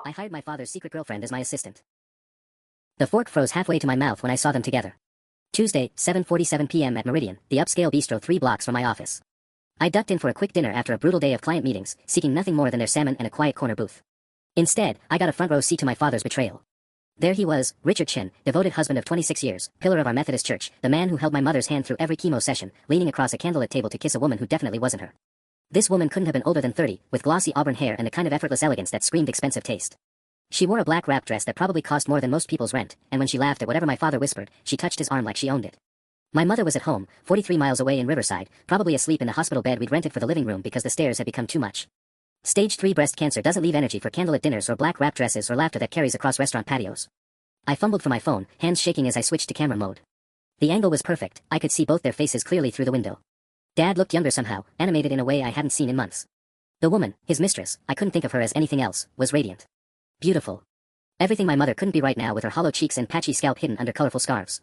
I hired my father's secret girlfriend as my assistant. The fork froze halfway to my mouth when I saw them together. Tuesday, 7:47 p.m. at Meridian, the upscale bistro 3 blocks from my office. I ducked in for a quick dinner after a brutal day of client meetings, seeking nothing more than their salmon and a quiet corner booth. Instead, I got a front row seat to my father's betrayal. There he was, Richard Chin, devoted husband of 26 years, pillar of our Methodist church, the man who held my mother's hand through every chemo session, leaning across a candlelit table to kiss a woman who definitely wasn't her. This woman couldn't have been older than 30, with glossy auburn hair and a kind of effortless elegance that screamed expensive taste. She wore a black wrap dress that probably cost more than most people's rent, and when she laughed at whatever my father whispered, she touched his arm like she owned it. My mother was at home, 43 miles away in Riverside, probably asleep in the hospital bed we'd rented for the living room because the stairs had become too much. Stage 3 breast cancer doesn't leave energy for candlelit dinners or black wrap dresses or laughter that carries across restaurant patios. I fumbled for my phone, hands shaking as I switched to camera mode. The angle was perfect, I could see both their faces clearly through the window. Dad looked younger somehow, animated in a way I hadn't seen in months. The woman, his mistress, I couldn't think of her as anything else, was radiant. Beautiful. Everything my mother couldn't be right now with her hollow cheeks and patchy scalp hidden under colorful scarves.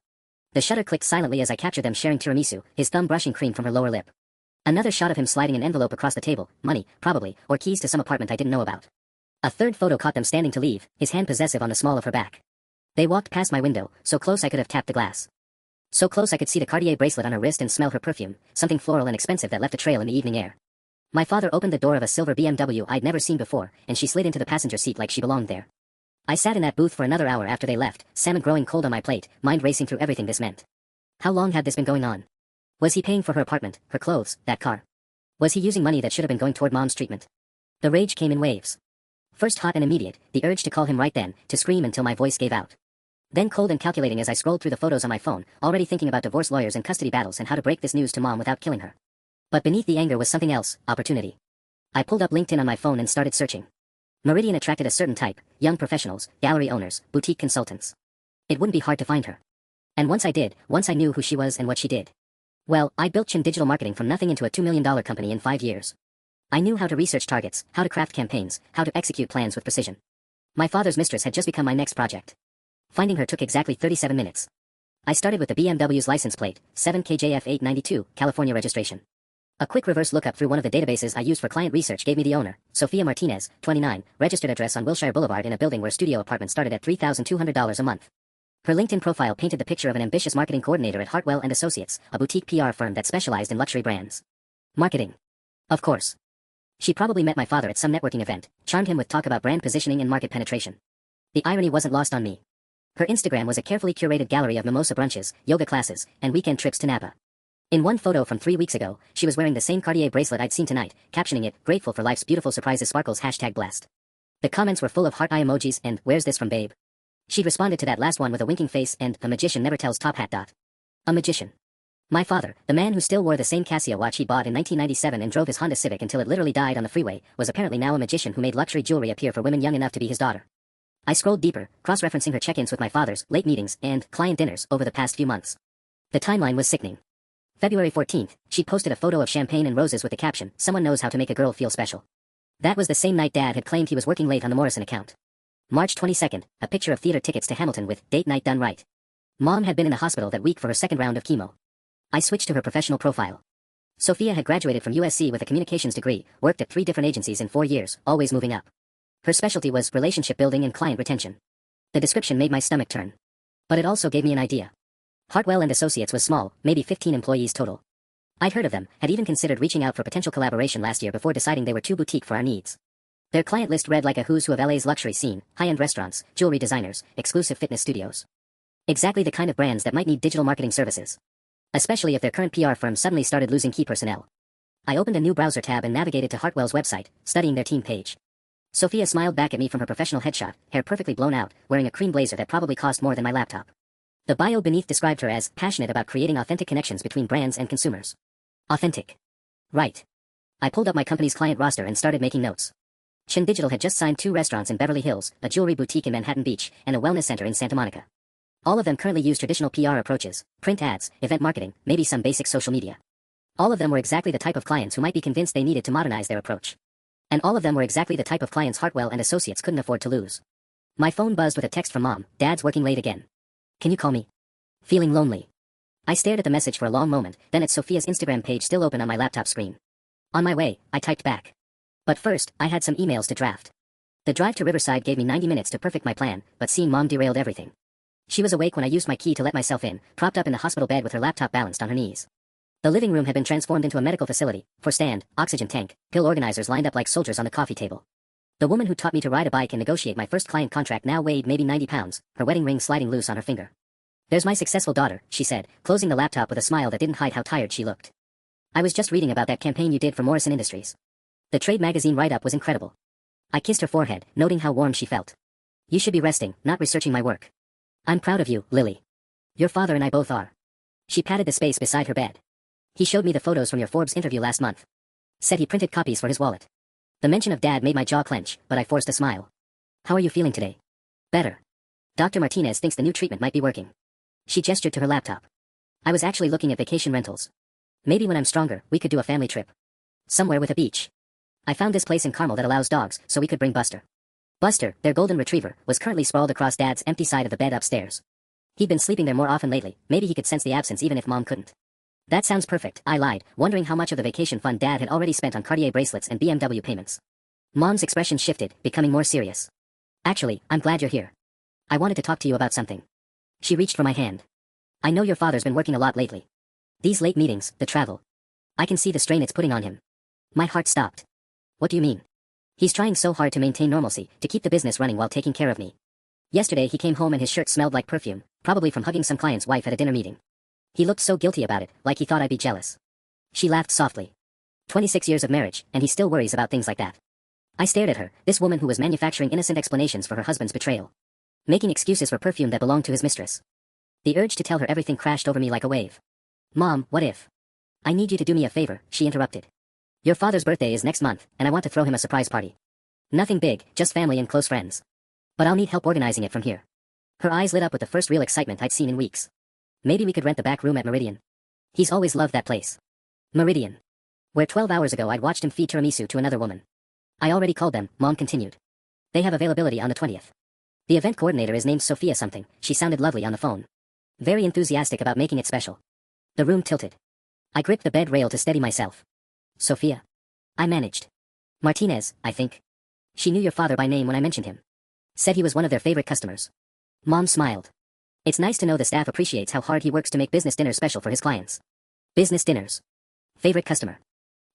The shutter clicked silently as I captured them sharing tiramisu, his thumb brushing cream from her lower lip. Another shot of him sliding an envelope across the table, money, probably, or keys to some apartment I didn't know about. A third photo caught them standing to leave, his hand possessive on the small of her back. They walked past my window, so close I could have tapped the glass. So close I could see the Cartier bracelet on her wrist and smell her perfume, something floral and expensive that left a trail in the evening air. My father opened the door of a silver BMW I'd never seen before, and she slid into the passenger seat like she belonged there. I sat in that booth for another hour after they left, salmon growing cold on my plate, mind racing through everything this meant. How long had this been going on? Was he paying for her apartment, her clothes, that car? Was he using money that should have been going toward mom's treatment? The rage came in waves. First hot and immediate, the urge to call him right then, to scream until my voice gave out. Then cold and calculating as I scrolled through the photos on my phone, already thinking about divorce lawyers and custody battles and how to break this news to mom without killing her. But beneath the anger was something else, opportunity. I pulled up LinkedIn on my phone and started searching. Meridian attracted a certain type, young professionals, gallery owners, boutique consultants. It wouldn't be hard to find her. And once I knew who she was and what she did. Well, I built Chin Digital Marketing from nothing into a $2 million company in 5 years. I knew how to research targets, how to craft campaigns, how to execute plans with precision. My father's mistress had just become my next project. Finding her took exactly 37 minutes. I started with the BMW's license plate, 7KJF892, California registration. A quick reverse lookup through one of the databases I used for client research gave me the owner, Sophia Martinez, 29, registered address on Wilshire Boulevard in a building where studio apartments started at $3,200 a month. Her LinkedIn profile painted the picture of an ambitious marketing coordinator at Hartwell & Associates, a boutique PR firm that specialized in luxury brands. Marketing. Of course. She probably met my father at some networking event, charmed him with talk about brand positioning and market penetration. The irony wasn't lost on me. Her Instagram was a carefully curated gallery of mimosa brunches, yoga classes, and weekend trips to Napa. In one photo from 3 weeks ago, she was wearing the same Cartier bracelet I'd seen tonight, captioning it, "Grateful for life's beautiful surprises sparkles #blessed." The comments were full of heart eye emojis and, "Where's this from, babe?" She'd responded to that last one with a winking face and, "A magician never tells top hat. A magician. My father, the man who still wore the same Casio watch he bought in 1997 and drove his Honda Civic until it literally died on the freeway, was apparently now a magician who made luxury jewelry appear for women young enough to be his daughter. I scrolled deeper, cross-referencing her check-ins with my father's, late meetings, and client dinners over the past few months. The timeline was sickening. February 14th, she posted a photo of champagne and roses with the caption, "Someone knows how to make a girl feel special." That was the same night Dad had claimed he was working late on the Morrison account. March 22nd, a picture of theater tickets to Hamilton with "Date night done right." Mom had been in the hospital that week for her second round of chemo. I switched to her professional profile. Sophia had graduated from USC with a communications degree, worked at 3 different agencies in 4 years, always moving up. Her specialty was relationship building and client retention. The description made my stomach turn. But it also gave me an idea. Hartwell & Associates was small, maybe 15 employees total. I'd heard of them, had even considered reaching out for potential collaboration last year before deciding they were too boutique for our needs. Their client list read like a who's who of LA's luxury scene, high-end restaurants, jewelry designers, exclusive fitness studios. Exactly the kind of brands that might need digital marketing services. Especially if their current PR firm suddenly started losing key personnel. I opened a new browser tab and navigated to Hartwell's website, studying their team page. Sophia smiled back at me from her professional headshot, hair perfectly blown out, wearing a cream blazer that probably cost more than my laptop. The bio beneath described her as passionate about creating authentic connections between brands and consumers. Authentic. Right. I pulled up my company's client roster and started making notes. Chin Digital had just signed 2 restaurants in Beverly Hills, a jewelry boutique in Manhattan Beach, and a wellness center in Santa Monica. All of them currently use traditional PR approaches, print ads, event marketing, maybe some basic social media. All of them were exactly the type of clients who might be convinced they needed to modernize their approach. And all of them were exactly the type of clients Hartwell & Associates couldn't afford to lose. My phone buzzed with a text from Mom, "Dad's working late again. Can you call me? Feeling lonely." I stared at the message for a long moment, then at Sophia's Instagram page still open on my laptop screen. "On my way," I typed back. But first, I had some emails to draft. The drive to Riverside gave me 90 minutes to perfect my plan, but seeing Mom derailed everything. She was awake when I used my key to let myself in, propped up in the hospital bed with her laptop balanced on her knees. The living room had been transformed into a medical facility, for stand, oxygen tank, pill organizers lined up like soldiers on the coffee table. The woman who taught me to ride a bike and negotiate my first client contract now weighed maybe 90 pounds, her wedding ring sliding loose on her finger. "There's my successful daughter," she said, closing the laptop with a smile that didn't hide how tired she looked. "I was just reading about that campaign you did for Morrison Industries. The trade magazine write-up was incredible." I kissed her forehead, noting how warm she felt. "You should be resting, not researching my work." "I'm proud of you, Lily. Your father and I both are." She patted the space beside her bed. "He showed me the photos from your Forbes interview last month. Said he printed copies for his wallet." The mention of Dad made my jaw clench, but I forced a smile. "How are you feeling today?" "Better. Dr. Martinez thinks the new treatment might be working." She gestured to her laptop. "I was actually looking at vacation rentals. Maybe when I'm stronger, we could do a family trip. Somewhere with a beach. I found this place in Carmel that allows dogs, so we could bring Buster." Buster, their golden retriever, was currently sprawled across Dad's empty side of the bed upstairs. He'd been sleeping there more often lately, maybe he could sense the absence even if Mom couldn't. "That sounds perfect," I lied, wondering how much of the vacation fund Dad had already spent on Cartier bracelets and BMW payments. Mom's expression shifted, becoming more serious. "Actually, I'm glad you're here. I wanted to talk to you about something." She reached for my hand. "I know your father's been working a lot lately. These late meetings, the travel. I can see the strain it's putting on him." My heart stopped. "What do you mean?" "He's trying so hard to maintain normalcy, to keep the business running while taking care of me. Yesterday he came home and his shirt smelled like perfume, probably from hugging some client's wife at a dinner meeting. He looked so guilty about it, like he thought I'd be jealous." She laughed softly. 26 years of marriage, and he still worries about things like that." I stared at her, this woman who was manufacturing innocent explanations for her husband's betrayal. Making excuses for perfume that belonged to his mistress. The urge to tell her everything crashed over me like a wave. "Mom, what if?" "I need you to do me a favor," she interrupted. "Your father's birthday is next month, and I want to throw him a surprise party. Nothing big, just family and close friends. But I'll need help organizing it from here." Her eyes lit up with the first real excitement I'd seen in weeks. "Maybe we could rent the back room at Meridian. He's always loved that place." Meridian. Where 12 hours ago I'd watched him feed tiramisu to another woman. "I already called them," Mom continued. "They have availability on the 20th. The event coordinator is named Sophia something." She sounded lovely on the phone. Very enthusiastic about making it special. The room tilted. I gripped the bed rail to steady myself. "Sophia?" I managed. "Martinez, I think. She knew your father by name when I mentioned him. Said he was one of their favorite customers." Mom smiled. "It's nice to know the staff appreciates how hard he works to make business dinners special for his clients." Business dinners. Favorite customer.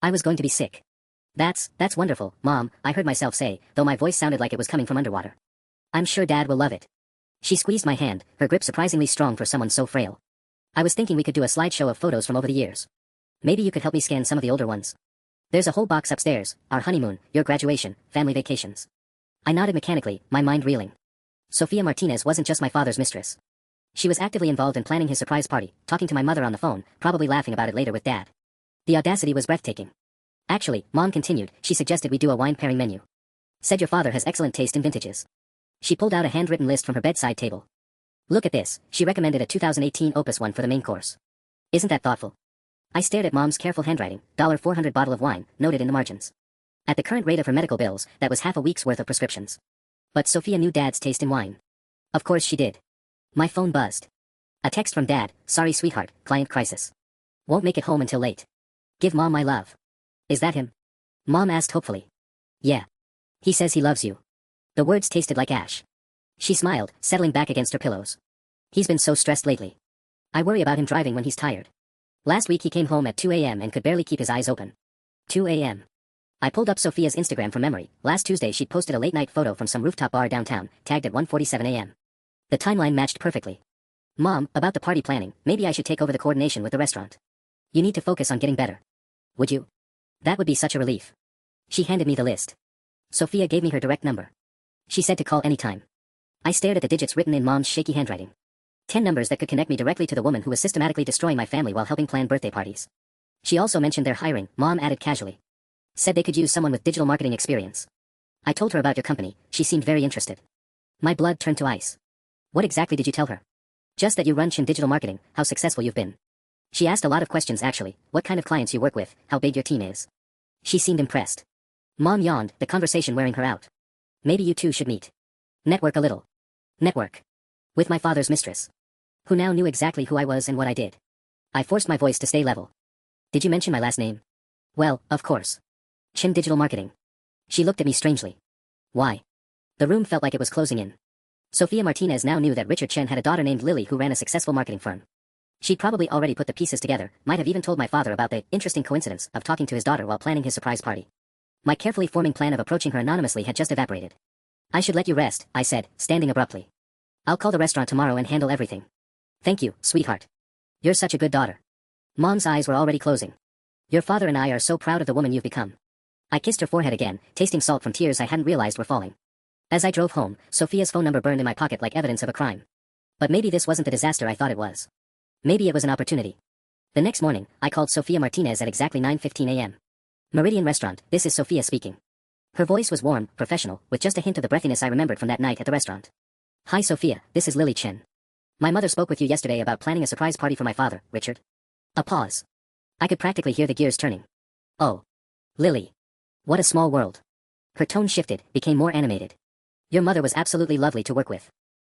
I was going to be sick. That's wonderful, Mom," I heard myself say, though my voice sounded like it was coming from underwater. "I'm sure Dad will love it." She squeezed my hand, her grip surprisingly strong for someone so frail. "I was thinking we could do a slideshow of photos from over the years. Maybe you could help me scan some of the older ones. There's a whole box upstairs, our honeymoon, your graduation, family vacations." I nodded mechanically, my mind reeling. Sophia Martinez wasn't just my father's mistress. She was actively involved in planning his surprise party, talking to my mother on the phone, probably laughing about it later with Dad. The audacity was breathtaking. "Actually," Mom continued, "she suggested we do a wine pairing menu. Said your father has excellent taste in vintages." She pulled out a handwritten list from her bedside table. "Look at this," she recommended a 2018 Opus 1 for the main course. "Isn't that thoughtful?" I stared at Mom's careful handwriting, $400 bottle of wine, noted in the margins. At the current rate of her medical bills, that was half a week's worth of prescriptions. But Sophia knew Dad's taste in wine. Of course she did. My phone buzzed. A text from Dad: "Sorry sweetheart, client crisis. Won't make it home until late. Give Mom my love." "Is that him?" Mom asked hopefully. "Yeah. He says he loves you." The words tasted like ash. She smiled, settling back against her pillows. "He's been so stressed lately. I worry about him driving when he's tired. Last week he came home at 2 a.m. and could barely keep his eyes open." 2 a.m. I pulled up Sophia's Instagram from memory. Last Tuesday she'd posted a late-night photo from some rooftop bar downtown, tagged at 1:47 a.m. The timeline matched perfectly. "Mom, about the party planning, maybe I should take over the coordination with the restaurant. You need to focus on getting better. Would you? That would be such a relief." She handed me the list. Sophia gave me her direct number. She said to call anytime. I stared at the digits written in Mom's shaky handwriting. 10 numbers that could connect me directly to the woman who was systematically destroying my family while helping plan birthday parties. She also mentioned their hiring, Mom added casually. Said they could use someone with digital marketing experience. I told her about your company. She seemed very interested. My blood turned to ice. "What exactly did you tell her?" "Just that you run Chin Digital Marketing, how successful you've been." She asked a lot of questions actually, what kind of clients you work with, how big your team is. She seemed impressed. Mom yawned, the conversation wearing her out. "Maybe you two should meet. Network a little." Network. With my father's mistress. Who now knew exactly who I was and what I did. I forced my voice to stay level. "Did you mention my last name?" "Well, of course. Chin Digital Marketing." She looked at me strangely. "Why?" The room felt like it was closing in. Sophia Martinez now knew that Richard Chen had a daughter named Lily who ran a successful marketing firm. She'd probably already put the pieces together, might have even told my father about the interesting coincidence of talking to his daughter while planning his surprise party. My carefully forming plan of approaching her anonymously had just evaporated. I should let you rest, I said, standing abruptly. I'll call the restaurant tomorrow and handle everything. Thank you, sweetheart. You're such a good daughter. Mom's eyes were already closing. Your father and I are so proud of the woman you've become. I kissed her forehead again, tasting salt from tears I hadn't realized were falling. As I drove home, Sophia's phone number burned in my pocket like evidence of a crime. But maybe this wasn't the disaster I thought it was. Maybe it was an opportunity. The next morning, I called Sophia Martinez at exactly 9:15 a.m. Meridian Restaurant, this is Sophia speaking. Her voice was warm, professional, with just a hint of the breathiness I remembered from that night at the restaurant. Hi Sophia, this is Lily Chen. My mother spoke with you yesterday about planning a surprise party for my father, Richard. A pause. I could practically hear the gears turning. Oh. Lily. What a small world. Her tone shifted, became more animated. Your mother was absolutely lovely to work with.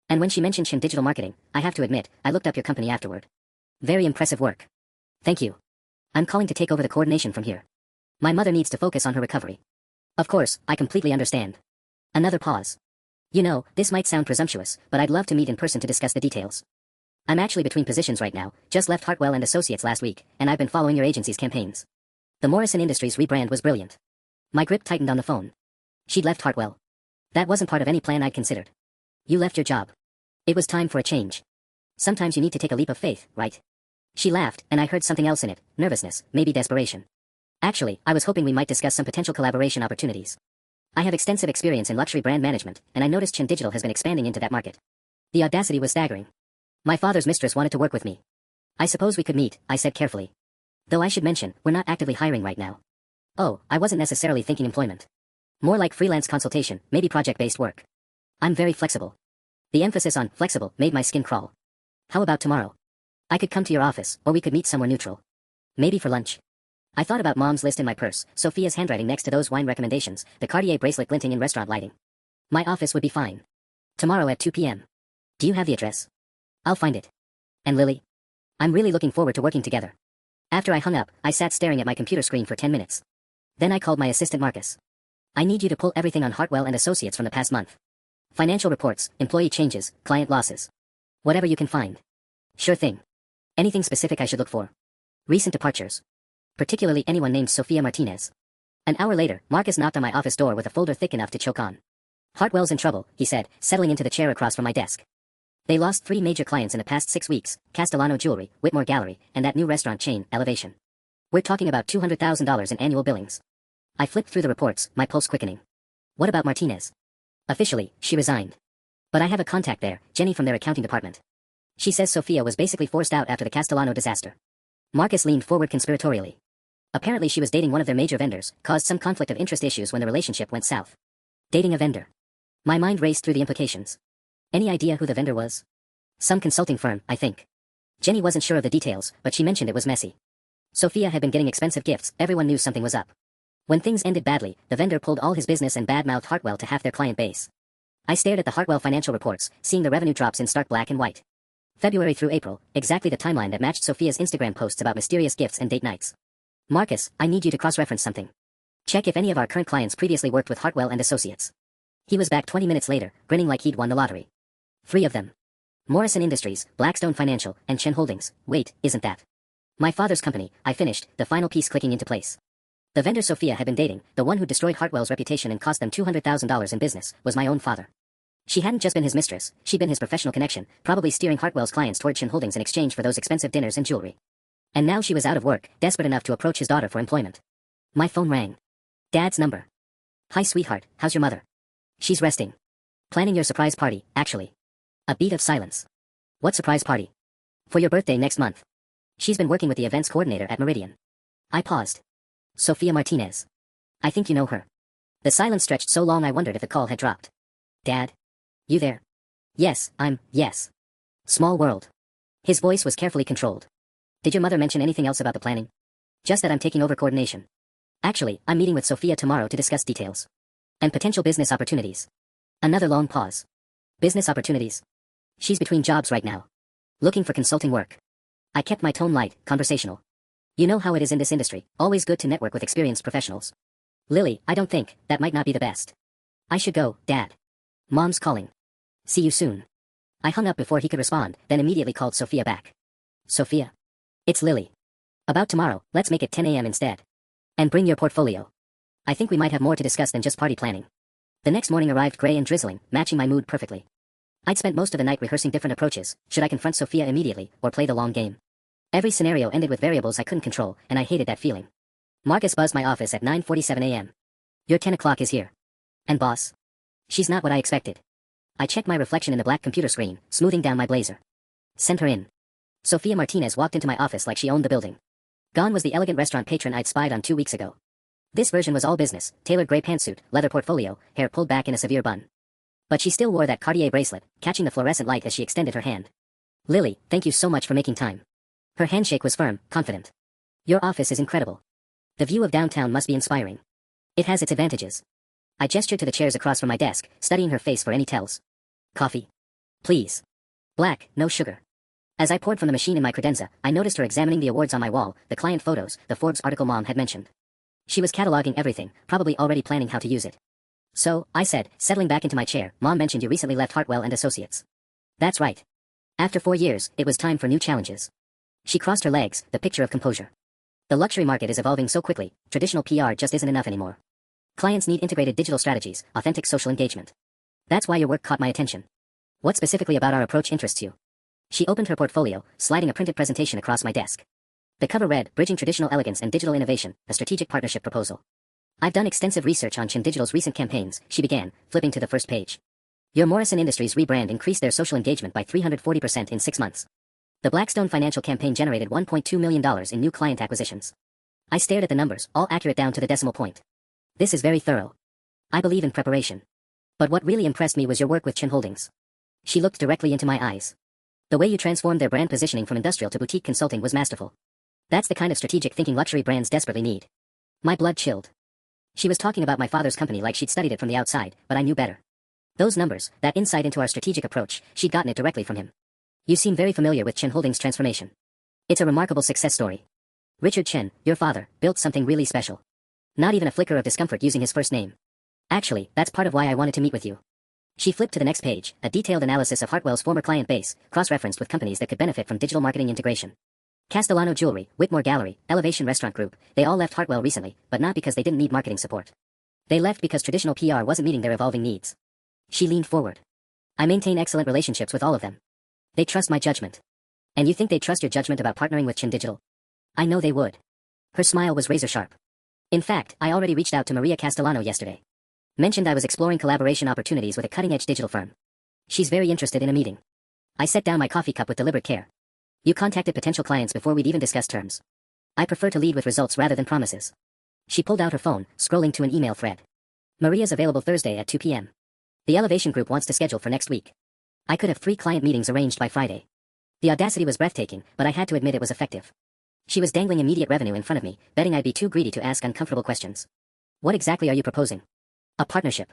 And when she mentioned Chen Digital Marketing, I have to admit, I looked up your company afterward. Very impressive work. Thank you. I'm calling to take over the coordination from here. My mother needs to focus on her recovery. Of course, I completely understand. Another pause. You know, this might sound presumptuous, but I'd love to meet in person to discuss the details. I'm actually between positions right now, just left Hartwell and Associates last week, and I've been following your agency's campaigns. The Morrison Industries rebrand was brilliant. My grip tightened on the phone. She'd left Hartwell. That wasn't part of any plan I'd considered. You left your job. It was time for a change. Sometimes you need to take a leap of faith, right? She laughed, and I heard something else in it, nervousness, maybe desperation. Actually, I was hoping we might discuss some potential collaboration opportunities. I have extensive experience in luxury brand management, and I noticed Chen Digital has been expanding into that market. The audacity was staggering. My father's mistress wanted to work with me. I suppose we could meet, I said carefully. Though I should mention, we're not actively hiring right now. Oh, I wasn't necessarily thinking employment. More like freelance consultation, maybe project-based work. I'm very flexible. The emphasis on flexible made my skin crawl. How about tomorrow? I could come to your office, or we could meet somewhere neutral. Maybe for lunch. I thought about Mom's list in my purse, Sophia's handwriting next to those wine recommendations, the Cartier bracelet glinting in restaurant lighting. My office would be fine. Tomorrow at 2 p.m. Do you have the address? I'll find it. And Lily? I'm really looking forward to working together. After I hung up, I sat staring at my computer screen for 10 minutes. Then I called my assistant Marcus. I need you to pull everything on Hartwell and Associates from the past month. Financial reports, employee changes, client losses. Whatever you can find. Sure thing. Anything specific I should look for? Recent departures. Particularly anyone named Sophia Martinez. An hour later, Marcus knocked on my office door with a folder thick enough to choke on. Hartwell's in trouble, he said, settling into the chair across from my desk. They lost 3 major clients in the past 6 weeks, Castellano Jewelry, Whitmore Gallery, and that new restaurant chain, Elevation. We're talking about $200,000 in annual billings. I flipped through the reports, my pulse quickening. What about Martinez? Officially, she resigned. But I have a contact there, Jenny from their accounting department. She says Sophia was basically forced out after the Castellano disaster. Marcus leaned forward conspiratorially. Apparently she was dating one of their major vendors, caused some conflict of interest issues when the relationship went south. Dating a vendor. My mind raced through the implications. Any idea who the vendor was? Some consulting firm, I think. Jenny wasn't sure of the details, but she mentioned it was messy. Sophia had been getting expensive gifts, everyone knew something was up. When things ended badly, the vendor pulled all his business and bad-mouthed Hartwell to half their client base. I stared at the Hartwell financial reports, seeing the revenue drops in stark black and white. February through April, exactly the timeline that matched Sophia's Instagram posts about mysterious gifts and date nights. Marcus, I need you to cross-reference something. Check if any of our current clients previously worked with Hartwell and Associates. He was back 20 minutes later, grinning like he'd won the lottery. 3 of them. Morrison Industries, Blackstone Financial, and Chen Holdings. Wait, isn't that my father's company? I finished, the final piece clicking into place. The vendor Sophia had been dating, the one who destroyed Hartwell's reputation and cost them $200,000 in business, was my own father. She hadn't just been his mistress, she'd been his professional connection, probably steering Hartwell's clients toward Chen Holdings in exchange for those expensive dinners and jewelry. And now she was out of work, desperate enough to approach his daughter for employment. My phone rang. Dad's number. Hi sweetheart, how's your mother? She's resting. Planning your surprise party, actually. A beat of silence. What surprise party? For your birthday next month. She's been working with the events coordinator at Meridian. I paused. Sophia Martinez. I think you know her. The silence stretched so long I wondered if the call had dropped. Dad? You there? Yes. Small world. His voice was carefully controlled. Did your mother mention anything else about the planning? Just that I'm taking over coordination. Actually, I'm meeting with Sophia tomorrow to discuss details. And potential business opportunities. Another long pause. Business opportunities. She's between jobs right now. Looking for consulting work. I kept my tone light, conversational. You know how it is in this industry, always good to network with experienced professionals. Lily, I don't think, that might not be the best. I should go, Dad. Mom's calling. See you soon. I hung up before he could respond, then immediately called Sophia back. Sophia? It's Lily. About tomorrow, let's make it 10 a.m. instead. And bring your portfolio. I think we might have more to discuss than just party planning. The next morning arrived gray and drizzling, matching my mood perfectly. I'd spent most of the night rehearsing different approaches. Should I confront Sophia immediately, or play the long game? Every scenario ended with variables I couldn't control, and I hated that feeling. Marcus buzzed my office at 9:47 a.m. Your 10 o'clock is here. And boss? She's not what I expected. I checked my reflection in the black computer screen, smoothing down my blazer. Send her in. Sophia Martinez walked into my office like she owned the building. Gone was the elegant restaurant patron I'd spied on 2 weeks ago. This version was all business, tailored gray pantsuit, leather portfolio, hair pulled back in a severe bun. But she still wore that Cartier bracelet, catching the fluorescent light as she extended her hand. Lily, thank you so much for making time. Her handshake was firm, confident. Your office is incredible. The view of downtown must be inspiring. It has its advantages. I gestured to the chairs across from my desk, studying her face for any tells. Coffee. Please. Black, no sugar. As I poured from the machine in my credenza, I noticed her examining the awards on my wall, the client photos, the Forbes article Mom had mentioned. She was cataloging everything, probably already planning how to use it. So, I said, settling back into my chair, Mom mentioned you recently left Hartwell and Associates. That's right. After 4 years, it was time for new challenges. She crossed her legs, the picture of composure. The luxury market is evolving so quickly, traditional PR just isn't enough anymore. Clients need integrated digital strategies, authentic social engagement. That's why your work caught my attention. What specifically about our approach interests you? She opened her portfolio, sliding a printed presentation across my desk. The cover read, Bridging Traditional Elegance and Digital Innovation, a Strategic Partnership Proposal. I've done extensive research on Chin Digital's recent campaigns, she began, flipping to the first page. Your Morrison Industries rebrand increased their social engagement by 340% in 6 months. The Blackstone financial campaign generated $1.2 million in new client acquisitions. I stared at the numbers, all accurate down to the decimal point. This is very thorough. I believe in preparation. But what really impressed me was your work with Chin Holdings. She looked directly into my eyes. The way you transformed their brand positioning from industrial to boutique consulting was masterful. That's the kind of strategic thinking luxury brands desperately need. My blood chilled. She was talking about my father's company like she'd studied it from the outside, but I knew better. Those numbers, that insight into our strategic approach, she'd gotten it directly from him. You seem very familiar with Chin Holdings' transformation. It's a remarkable success story. Richard Chen, your father, built something really special. Not even a flicker of discomfort using his first name. Actually, that's part of why I wanted to meet with you. She flipped to the next page, a detailed analysis of Hartwell's former client base, cross-referenced with companies that could benefit from digital marketing integration. Castellano Jewelry, Whitmore Gallery, Elevation Restaurant Group, they all left Hartwell recently, but not because they didn't need marketing support. They left because traditional PR wasn't meeting their evolving needs. She leaned forward. I maintain excellent relationships with all of them. They trust my judgment. And you think they'd trust your judgment about partnering with Chin Digital? I know they would. Her smile was razor sharp. In fact, I already reached out to Maria Castellano yesterday. Mentioned I was exploring collaboration opportunities with a cutting-edge digital firm. She's very interested in a meeting. I set down my coffee cup with deliberate care. You contacted potential clients before we'd even discussed terms. I prefer to lead with results rather than promises. She pulled out her phone, scrolling to an email thread. Maria's available Thursday at 2 p.m. The Elevation Group wants to schedule for next week. I could have 3 client meetings arranged by Friday. The audacity was breathtaking, but I had to admit it was effective. She was dangling immediate revenue in front of me, betting I'd be too greedy to ask uncomfortable questions. What exactly are you proposing? A partnership.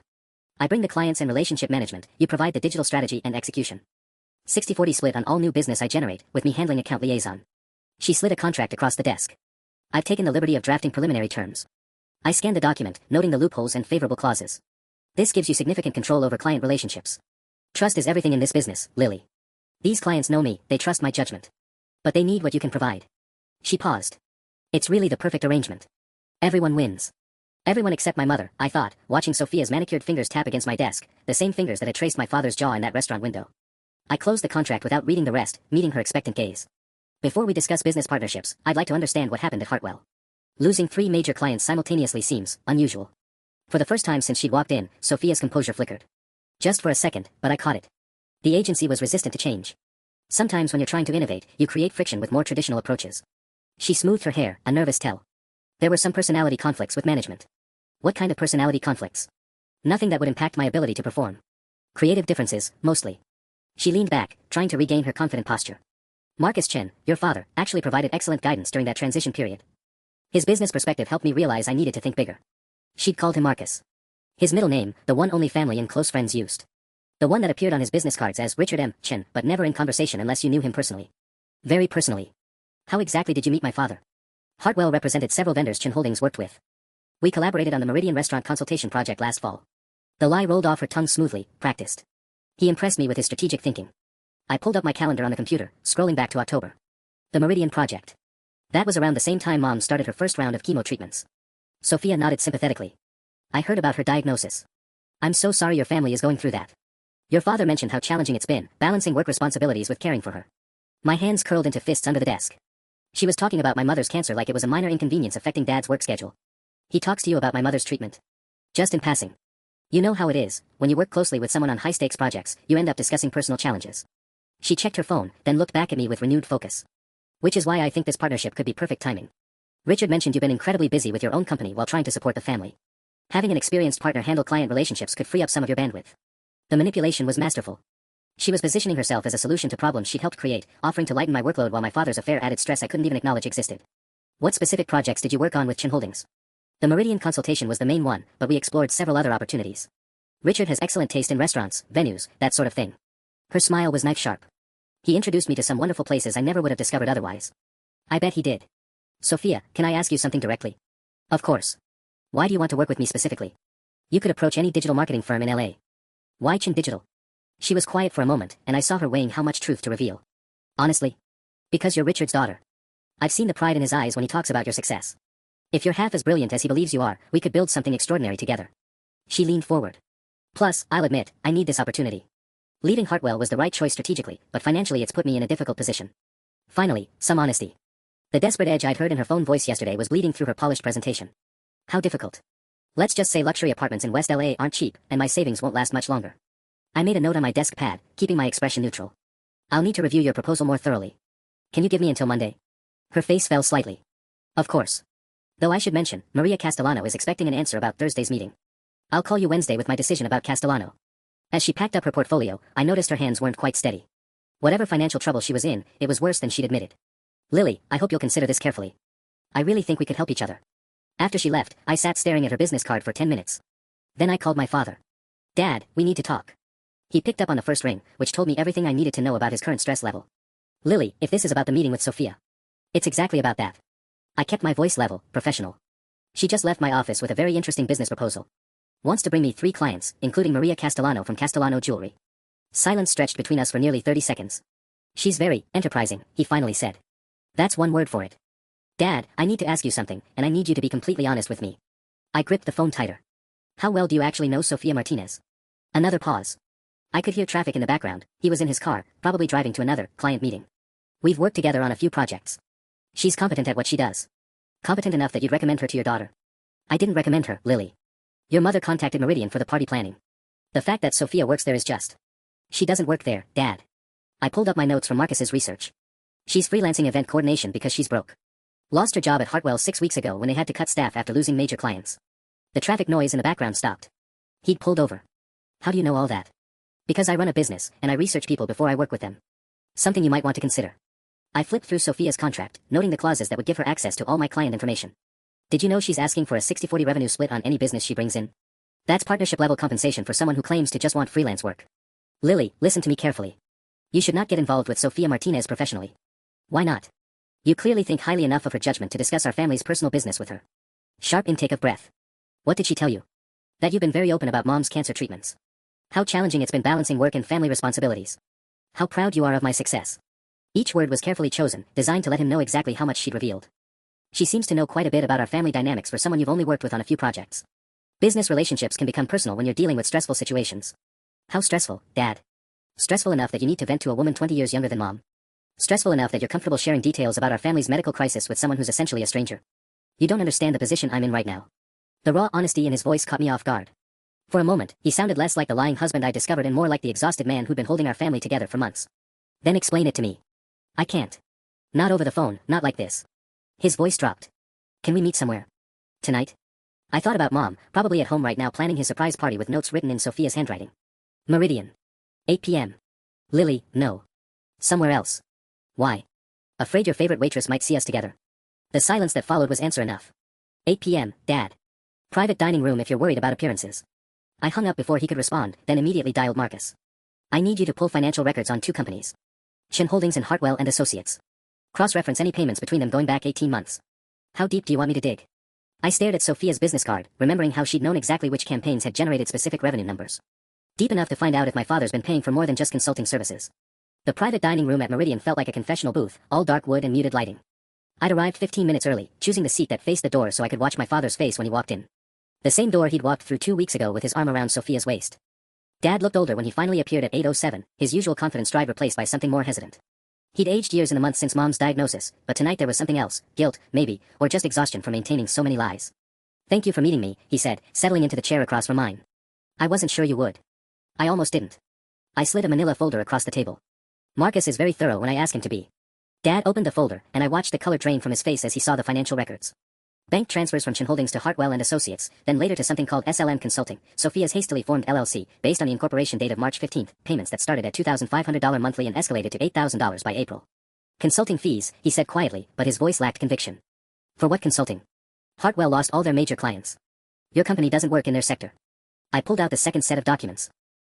I bring the clients and relationship management, you provide the digital strategy and execution. 60-40 split on all new business I generate, with me handling account liaison. She slid a contract across the desk. I've taken the liberty of drafting preliminary terms. I scanned the document, noting the loopholes and favorable clauses. This gives you significant control over client relationships. Trust is everything in this business, Lily. These clients know me, they trust my judgment. But they need what you can provide. She paused. It's really the perfect arrangement. Everyone wins. Everyone except my mother, I thought, watching Sophia's manicured fingers tap against my desk, the same fingers that had traced my father's jaw in that restaurant window. I closed the contract without reading the rest, meeting her expectant gaze. Before we discuss business partnerships, I'd like to understand what happened at Hartwell. Losing 3 major clients simultaneously seems unusual. For the first time since she'd walked in, Sophia's composure flickered. Just for a second, but I caught it. The agency was resistant to change. Sometimes when you're trying to innovate, you create friction with more traditional approaches. She smoothed her hair, a nervous tell. There were some personality conflicts with management. What kind of personality conflicts? Nothing that would impact my ability to perform. Creative differences, mostly. She leaned back, trying to regain her confident posture. Marcus Chen, your father, actually provided excellent guidance during that transition period. His business perspective helped me realize I needed to think bigger. She'd called him Marcus. His middle name, the one only family and close friends used. The one that appeared on his business cards as Richard M. Chen, but never in conversation unless you knew him personally. Very personally. How exactly did you meet my father? Hartwell represented several vendors Chin Holdings worked with. We collaborated on the Meridian Restaurant Consultation Project last fall. The lie rolled off her tongue smoothly, practiced. He impressed me with his strategic thinking. I pulled up my calendar on the computer, scrolling back to October. The Meridian Project. That was around the same time Mom started her first round of chemo treatments. Sophia nodded sympathetically. I heard about her diagnosis. I'm so sorry your family is going through that. Your father mentioned how challenging it's been, balancing work responsibilities with caring for her. My hands curled into fists under the desk. She was talking about my mother's cancer like it was a minor inconvenience affecting Dad's work schedule. He talks to you about my mother's treatment. Just in passing. You know how it is, when you work closely with someone on high-stakes projects, you end up discussing personal challenges. She checked her phone, then looked back at me with renewed focus. Which is why I think this partnership could be perfect timing. Richard mentioned you've been incredibly busy with your own company while trying to support the family. Having an experienced partner handle client relationships could free up some of your bandwidth. The manipulation was masterful. She was positioning herself as a solution to problems she'd helped create, offering to lighten my workload while my father's affair added stress I couldn't even acknowledge existed. What specific projects did you work on with Chin Holdings? The Meridian consultation was the main one, but we explored several other opportunities. Richard has excellent taste in restaurants, venues, that sort of thing. Her smile was knife-sharp. He introduced me to some wonderful places I never would have discovered otherwise. I bet he did. Sophia, can I ask you something directly? Of course. Why do you want to work with me specifically? You could approach any digital marketing firm in LA. Why Chin Digital? She was quiet for a moment, and I saw her weighing how much truth to reveal. Honestly? Because you're Richard's daughter. I've seen the pride in his eyes when he talks about your success. If you're half as brilliant as he believes you are, we could build something extraordinary together. She leaned forward. Plus, I'll admit, I need this opportunity. Leaving Hartwell was the right choice strategically, but financially it's put me in a difficult position. Finally, some honesty. The desperate edge I'd heard in her phone voice yesterday was bleeding through her polished presentation. How difficult. Let's just say luxury apartments in West LA aren't cheap, and my savings won't last much longer. I made a note on my desk pad, keeping my expression neutral. I'll need to review your proposal more thoroughly. Can you give me until Monday? Her face fell slightly. Of course. Though I should mention, Maria Castellano is expecting an answer about Thursday's meeting. I'll call you Wednesday with my decision about Castellano. As she packed up her portfolio, I noticed her hands weren't quite steady. Whatever financial trouble she was in, it was worse than she'd admitted. Lily, I hope you'll consider this carefully. I really think we could help each other. After she left, I sat staring at her business card for 10 minutes. Then I called my father. Dad, we need to talk. He picked up on the first ring, which told me everything I needed to know about his current stress level. Lily, if this is about the meeting with Sophia. It's exactly about that. I kept my voice level, professional. She just left my office with a very interesting business proposal. Wants to bring me 3 clients, including Maria Castellano from Castellano Jewelry. Silence stretched between us for nearly 30 seconds. She's very enterprising, he finally said. That's one word for it. Dad, I need to ask you something, and I need you to be completely honest with me. I gripped the phone tighter. How well do you actually know Sophia Martinez? Another pause. I could hear traffic in the background. He was in his car, probably driving to another client meeting. We've worked together on a few projects. She's competent at what she does. Competent enough that you'd recommend her to your daughter. I didn't recommend her, Lily. Your mother contacted Meridian for the party planning. The fact that Sophia works there is just. She doesn't work there, Dad. I pulled up my notes from Marcus's research. She's freelancing event coordination because she's broke. Lost her job at Hartwell 6 weeks ago when they had to cut staff after losing major clients. The traffic noise in the background stopped. He'd pulled over. How do you know all that? Because I run a business, and I research people before I work with them. Something you might want to consider. I flipped through Sophia's contract, noting the clauses that would give her access to all my client information. Did you know she's asking for a 60-40 revenue split on any business she brings in? That's partnership-level compensation for someone who claims to just want freelance work. Lily, listen to me carefully. You should not get involved with Sophia Martinez professionally. Why not? You clearly think highly enough of her judgment to discuss our family's personal business with her. Sharp intake of breath. What did she tell you? That you've been very open about Mom's cancer treatments. How challenging it's been balancing work and family responsibilities. How proud you are of my success. Each word was carefully chosen, designed to let him know exactly how much she'd revealed. She seems to know quite a bit about our family dynamics for someone you've only worked with on a few projects. Business relationships can become personal when you're dealing with stressful situations. How stressful, Dad? Stressful enough that you need to vent to a woman 20 years younger than Mom. Stressful enough that you're comfortable sharing details about our family's medical crisis with someone who's essentially a stranger. You don't understand the position I'm in right now. The raw honesty in his voice caught me off guard. For a moment, he sounded less like the lying husband I discovered and more like the exhausted man who'd been holding our family together for months. Then explain it to me. I can't. Not over the phone, not like this. His voice dropped. Can we meet somewhere? Tonight? I thought about Mom, probably at home right now planning his surprise party with notes written in Sophia's handwriting. Meridian. 8 p.m. Lily, no. Somewhere else. Why? Afraid your favorite waitress might see us together. The silence that followed was answer enough. 8 p.m., Dad. Private dining room if you're worried about appearances. I hung up before he could respond, then immediately dialed Marcus. I need you to pull financial records on 2 companies. Chin Holdings and Hartwell and Associates. Cross-reference any payments between them going back 18 months. How deep do you want me to dig? I stared at Sophia's business card, remembering how she'd known exactly which campaigns had generated specific revenue numbers. Deep enough to find out if my father's been paying for more than just consulting services. The private dining room at Meridian felt like a confessional booth, all dark wood and muted lighting. I'd arrived 15 minutes early, choosing the seat that faced the door so I could watch my father's face when he walked in. The same door he'd walked through 2 weeks ago with his arm around Sophia's waist. Dad looked older when he finally appeared at 8:07, his usual confident stride replaced by something more hesitant. He'd aged years in the months since Mom's diagnosis, but tonight there was something else, guilt, maybe, or just exhaustion from maintaining so many lies. "Thank you for meeting me," he said, settling into the chair across from mine. "I wasn't sure you would." "I almost didn't." I slid a manila folder across the table. "Marcus is very thorough when I ask him to be." Dad opened the folder, and I watched the color drain from his face as he saw the financial records. Bank transfers from Chin Holdings to Hartwell and Associates, then later to something called SLM Consulting, Sophia's hastily formed LLC, based on the incorporation date of March 15, payments that started at $2,500 monthly and escalated to $8,000 by April. "Consulting fees," he said quietly, but his voice lacked conviction. "For what consulting?" "Hartwell lost all their major clients. Your company doesn't work in their sector." I pulled out the second set of documents.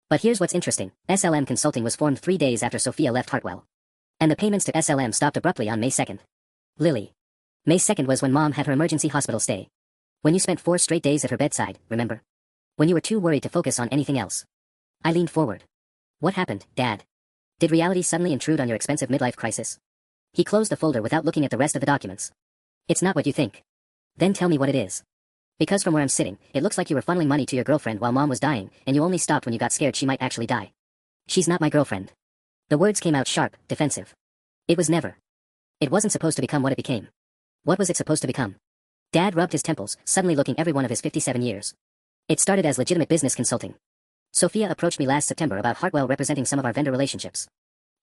But here's what's interesting, SLM Consulting was formed 3 days after Sophia left Hartwell. And the payments to SLM stopped abruptly on May 2nd. Lily. May 2nd was when Mom had her emergency hospital stay. When you spent 4 straight days at her bedside, remember? When you were too worried to focus on anything else. I leaned forward. "What happened, Dad? Did reality suddenly intrude on your expensive midlife crisis?" He closed the folder without looking at the rest of the documents. "It's not what you think." "Then tell me what it is." "Because from where I'm sitting, it looks like you were funneling money to your girlfriend while Mom was dying, and you only stopped when you got scared she might actually die." "She's not my girlfriend." The words came out sharp, defensive. "It was never. It wasn't supposed to become what it became." "What was it supposed to become?" Dad rubbed his temples, suddenly looking every one of his 57 years. "It started as legitimate business consulting. Sophia approached me last September about Hartwell representing some of our vendor relationships.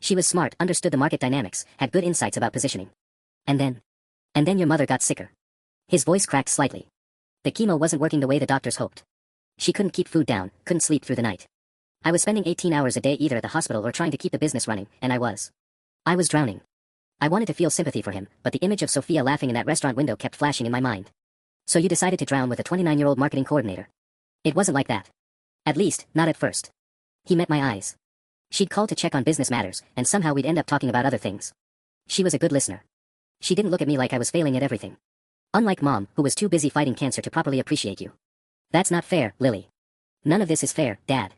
She was smart, understood the market dynamics, had good insights about positioning. And then your mother got sicker." His voice cracked slightly. "The chemo wasn't working the way the doctors hoped. She couldn't keep food down, couldn't sleep through the night. I was spending 18 hours a day either at the hospital or trying to keep the business running, and I was drowning. I wanted to feel sympathy for him, but the image of Sophia laughing in that restaurant window kept flashing in my mind." "So you decided to drown with a 29-year-old marketing coordinator?" "It wasn't like that. At least, not at first." He met my eyes. "She'd call to check on business matters, and somehow we'd end up talking about other things. She was a good listener. She didn't look at me like I was failing at everything. Unlike Mom, who was too busy fighting cancer to properly appreciate you." "That's not fair, Lily." "None of this is fair, Dad.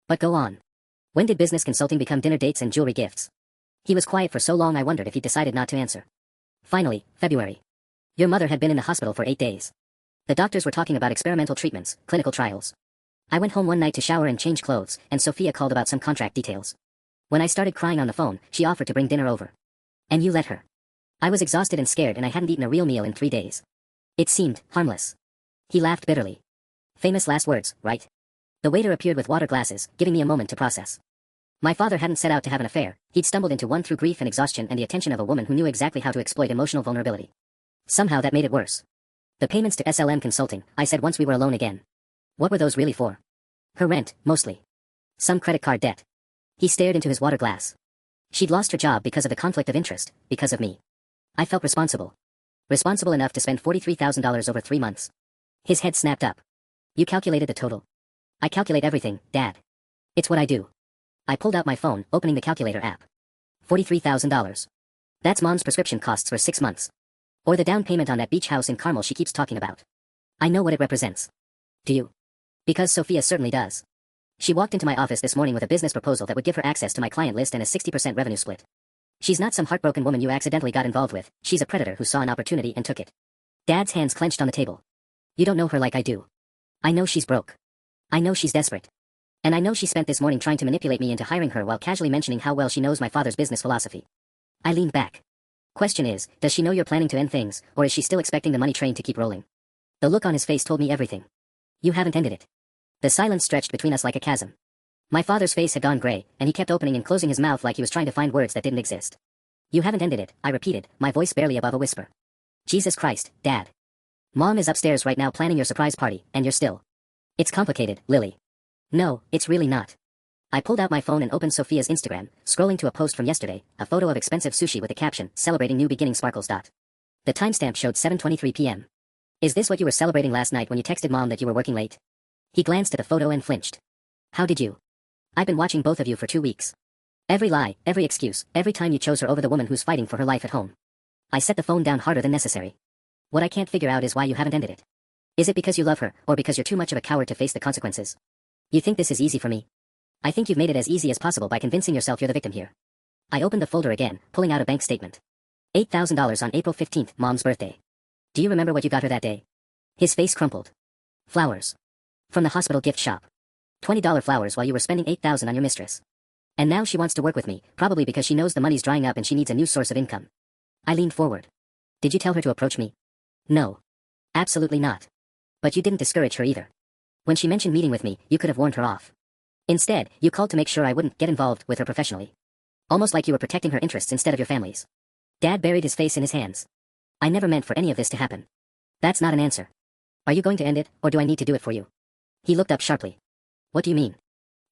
But go on. When did business consulting become dinner dates and jewelry gifts?" He was quiet for so long I wondered if he decided not to answer. "Finally, February. Your mother had been in the hospital for 8 days. The doctors were talking about experimental treatments, clinical trials. I went home one night to shower and change clothes, and Sophia called about some contract details. When I started crying on the phone, she offered to bring dinner over. And you let her. I was exhausted and scared and I hadn't eaten a real meal in 3 days. It seemed harmless." He laughed bitterly. "Famous last words, right?" The waiter appeared with water glasses, giving me a moment to process. My father hadn't set out to have an affair, he'd stumbled into one through grief and exhaustion and the attention of a woman who knew exactly how to exploit emotional vulnerability. Somehow that made it worse. "The payments to SLM Consulting," I said once we were alone again. "What were those really for?" "Her rent, mostly. Some credit card debt." He stared into his water glass. "She'd lost her job because of the conflict of interest, because of me. I felt responsible. Responsible enough to spend $43,000 over 3 months." His head snapped up. "You calculated the total?" "I calculate everything, Dad. It's what I do." I pulled out my phone, opening the calculator app. $43,000. That's Mom's prescription costs for 6 months. Or the down payment on that beach house in Carmel she keeps talking about. I know what it represents. Do you? Because Sophia certainly does. She walked into my office this morning with a business proposal that would give her access to my client list and a 60% revenue split. She's not some heartbroken woman you accidentally got involved with, she's a predator who saw an opportunity and took it. Dad's hands clenched on the table. You don't know her like I do. I know she's broke. I know she's desperate. And I know she spent this morning trying to manipulate me into hiring her while casually mentioning how well she knows my father's business philosophy. I leaned back. Question is, does she know you're planning to end things, or is she still expecting the money train to keep rolling? The look on his face told me everything. You haven't ended it. The silence stretched between us like a chasm. My father's face had gone gray, and he kept opening and closing his mouth like he was trying to find words that didn't exist. You haven't ended it, I repeated, my voice barely above a whisper. Jesus Christ, Dad. Mom is upstairs right now planning your surprise party, and you're still. It's complicated, Lily. No, it's really not. I pulled out my phone and opened Sophia's Instagram, scrolling to a post from yesterday, a photo of expensive sushi with a caption, celebrating new beginning sparkles. The timestamp showed 7:23 p.m. Is this what you were celebrating last night when you texted Mom that you were working late? He glanced at the photo and flinched. How did you? I've been watching both of you for 2 weeks. Every lie, every excuse, every time you chose her over the woman who's fighting for her life at home. I set the phone down harder than necessary. What I can't figure out is why you haven't ended it. Is it because you love her, or because you're too much of a coward to face the consequences? You think this is easy for me? I think you've made it as easy as possible by convincing yourself you're the victim here. I opened the folder again, pulling out a bank statement. $8,000 on April 15th, Mom's birthday. Do you remember what you got her that day? His face crumpled. Flowers. From the hospital gift shop. $20 flowers while you were spending $8,000 on your mistress. And now she wants to work with me, probably because she knows the money's drying up and she needs a new source of income. I leaned forward. Did you tell her to approach me? No. Absolutely not. But you didn't discourage her either. When she mentioned meeting with me, you could have warned her off. Instead, you called to make sure I wouldn't get involved with her professionally. Almost like you were protecting her interests instead of your family's. Dad buried his face in his hands. I never meant for any of this to happen. That's not an answer. Are you going to end it, or do I need to do it for you? He looked up sharply. What do you mean?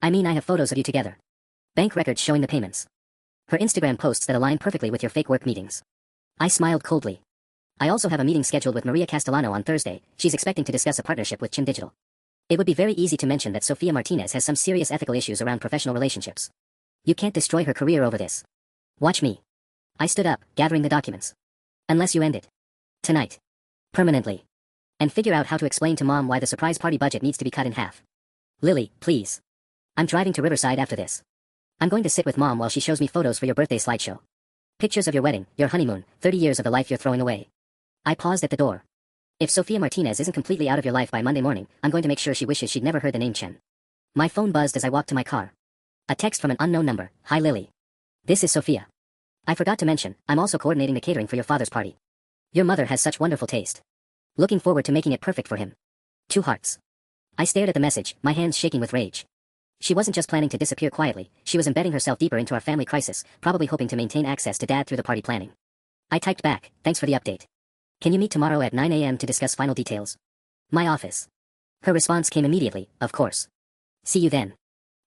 I mean I have photos of you together. Bank records showing the payments. Her Instagram posts that align perfectly with your fake work meetings. I smiled coldly. I also have a meeting scheduled with Maria Castellano on Thursday. She's expecting to discuss a partnership with Chin Digital. It would be very easy to mention that Sofia Martinez has some serious ethical issues around professional relationships. You can't destroy her career over this. Watch me. I stood up, gathering the documents. Unless you end it. Tonight. Permanently. And figure out how to explain to Mom why the surprise party budget needs to be cut in half. Lily, please. I'm driving to Riverside after this. I'm going to sit with Mom while she shows me photos for your birthday slideshow. Pictures of your wedding, your honeymoon, 30 years of the life you're throwing away. I paused at the door. If Sofia Martinez isn't completely out of your life by Monday morning, I'm going to make sure she wishes she'd never heard the name Chen. My phone buzzed as I walked to my car. A text from an unknown number. Hi Lily. This is Sofia. I forgot to mention, I'm also coordinating the catering for your father's party. Your mother has such wonderful taste. Looking forward to making it perfect for him. 2 hearts. I stared at the message, my hands shaking with rage. She wasn't just planning to disappear quietly, she was embedding herself deeper into our family crisis, probably hoping to maintain access to Dad through the party planning. I typed back, thanks for the update. Can you meet tomorrow at 9 a.m. to discuss final details? My office. Her response came immediately, of course. See you then.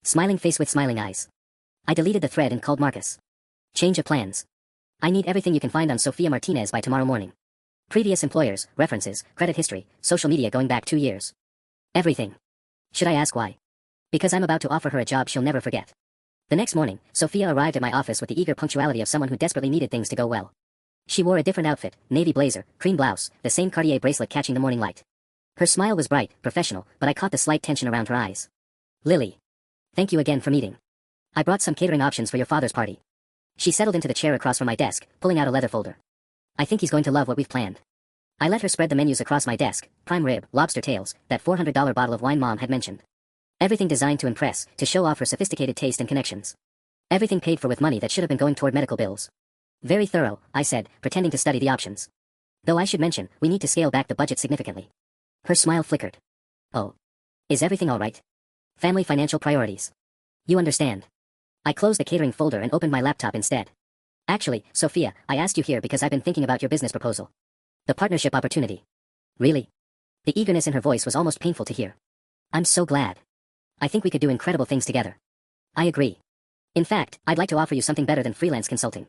Smiling face with smiling eyes. I deleted the thread and called Marcus. Change of plans. I need everything you can find on Sofia Martinez by tomorrow morning. Previous employers, references, credit history, social media going back 2 years. Everything. Should I ask why? Because I'm about to offer her a job she'll never forget. The next morning, Sofia arrived at my office with the eager punctuality of someone who desperately needed things to go well. She wore a different outfit, navy blazer, cream blouse, the same Cartier bracelet catching the morning light. Her smile was bright, professional, but I caught the slight tension around her eyes. Lily. Thank you again for meeting. I brought some catering options for your father's party. She settled into the chair across from my desk, pulling out a leather folder. I think he's going to love what we've planned. I let her spread the menus across my desk, prime rib, lobster tails, that $400 bottle of wine Mom had mentioned. Everything designed to impress, to show off her sophisticated taste and connections. Everything paid for with money that should have been going toward medical bills. Very thorough, I said, pretending to study the options. Though I should mention, we need to scale back the budget significantly. Her smile flickered. Oh. Is everything all right? Family financial priorities. You understand. I closed the catering folder and opened my laptop instead. Actually, Sofia, I asked you here because I've been thinking about your business proposal. The partnership opportunity. Really? The eagerness in her voice was almost painful to hear. I'm so glad. I think we could do incredible things together. I agree. In fact, I'd like to offer you something better than freelance consulting.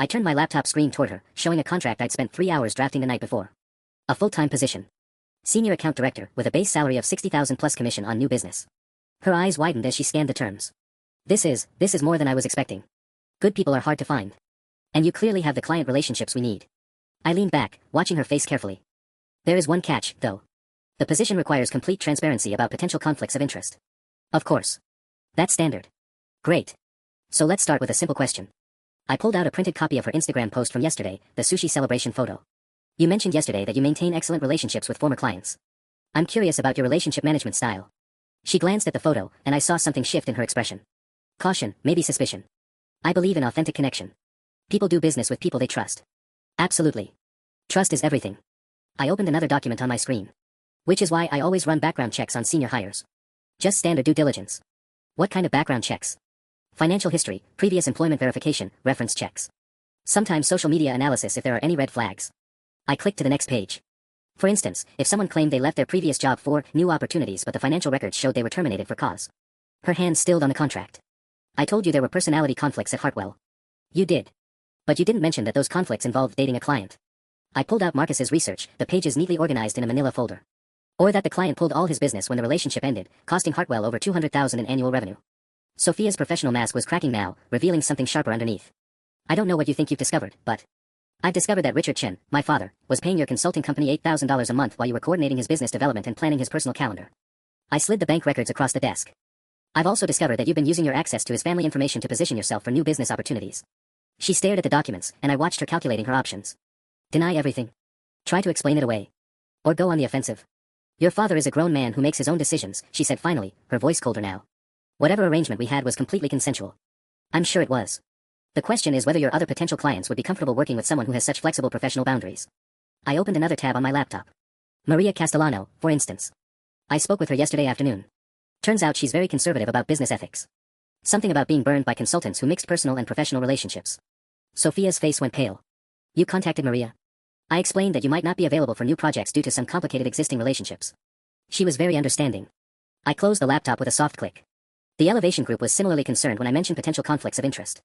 I turned my laptop screen toward her, showing a contract I'd spent 3 hours drafting the night before. A full-time position. Senior account director, with a base salary of $60,000 plus commission on new business. Her eyes widened as she scanned the terms. This is more than I was expecting. Good people are hard to find. And you clearly have the client relationships we need. I leaned back, watching her face carefully. There is one catch, though. The position requires complete transparency about potential conflicts of interest. Of course. That's standard. Great. So let's start with a simple question. I pulled out a printed copy of her Instagram post from yesterday, the sushi celebration photo. You mentioned yesterday that you maintain excellent relationships with former clients. I'm curious about your relationship management style. She glanced at the photo, and I saw something shift in her expression. Caution, maybe suspicion. I believe in authentic connection. People do business with people they trust. Absolutely. Trust is everything. I opened another document on my screen. Which is why I always run background checks on senior hires. Just standard due diligence. What kind of background checks? Financial history, previous employment verification, reference checks. Sometimes social media analysis if there are any red flags. I clicked to the next page. For instance, if someone claimed they left their previous job for new opportunities but the financial records showed they were terminated for cause. Her hand stilled on the contract. I told you there were personality conflicts at Hartwell. You did. But you didn't mention that those conflicts involved dating a client. I pulled out Marcus's research, the pages neatly organized in a manila folder. Or that the client pulled all his business when the relationship ended, costing Hartwell over $200,000 in annual revenue. Sophia's professional mask was cracking now, revealing something sharper underneath. I don't know what you think you've discovered, but I've discovered that Richard Chen, my father, was paying your consulting company $8,000 a month while you were coordinating his business development and planning his personal calendar. I slid the bank records across the desk. I've also discovered that you've been using your access to his family information to position yourself for new business opportunities. She stared at the documents, and I watched her calculating her options. Deny everything. Try to explain it away. Or go on the offensive. Your father is a grown man who makes his own decisions, she said finally, her voice colder now. Whatever arrangement we had was completely consensual. I'm sure it was. The question is whether your other potential clients would be comfortable working with someone who has such flexible professional boundaries. I opened another tab on my laptop. Maria Castellano, for instance. I spoke with her yesterday afternoon. Turns out she's very conservative about business ethics. Something about being burned by consultants who mixed personal and professional relationships. Sophia's face went pale. You contacted Maria? I explained that you might not be available for new projects due to some complicated existing relationships. She was very understanding. I closed the laptop with a soft click. The Elevation Group was similarly concerned when I mentioned potential conflicts of interest.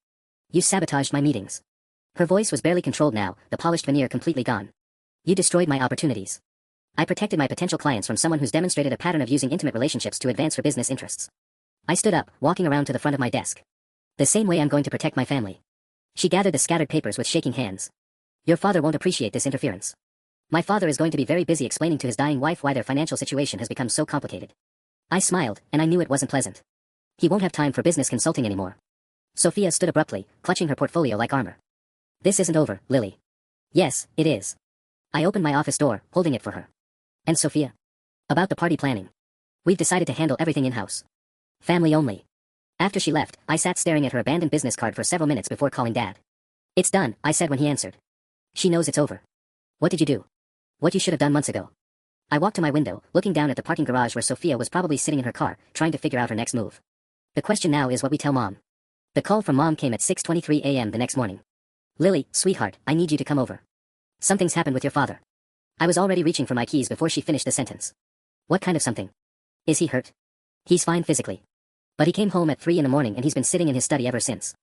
You sabotaged my meetings. Her voice was barely controlled now, the polished veneer completely gone. You destroyed my opportunities. I protected my potential clients from someone who's demonstrated a pattern of using intimate relationships to advance her business interests. I stood up, walking around to the front of my desk. The same way I'm going to protect my family. She gathered the scattered papers with shaking hands. Your father won't appreciate this interference. My father is going to be very busy explaining to his dying wife why their financial situation has become so complicated. I smiled, and I knew it wasn't pleasant. He won't have time for business consulting anymore. Sophia stood abruptly, clutching her portfolio like armor. This isn't over, Lily. Yes, it is. I opened my office door, holding it for her. And Sophia? About the party planning. We've decided to handle everything in-house. Family only. After she left, I sat staring at her abandoned business card for several minutes before calling Dad. It's done, I said when he answered. She knows it's over. What did you do? What you should have done months ago. I walked to my window, looking down at the parking garage where Sophia was probably sitting in her car, trying to figure out her next move. The question now is what we tell Mom. The call from Mom came at 6:23 a.m. the next morning. Lily, sweetheart, I need you to come over. Something's happened with your father. I was already reaching for my keys before she finished the sentence. What kind of something? Is he hurt? He's fine physically. But he came home at 3 in the morning and he's been sitting in his study ever since.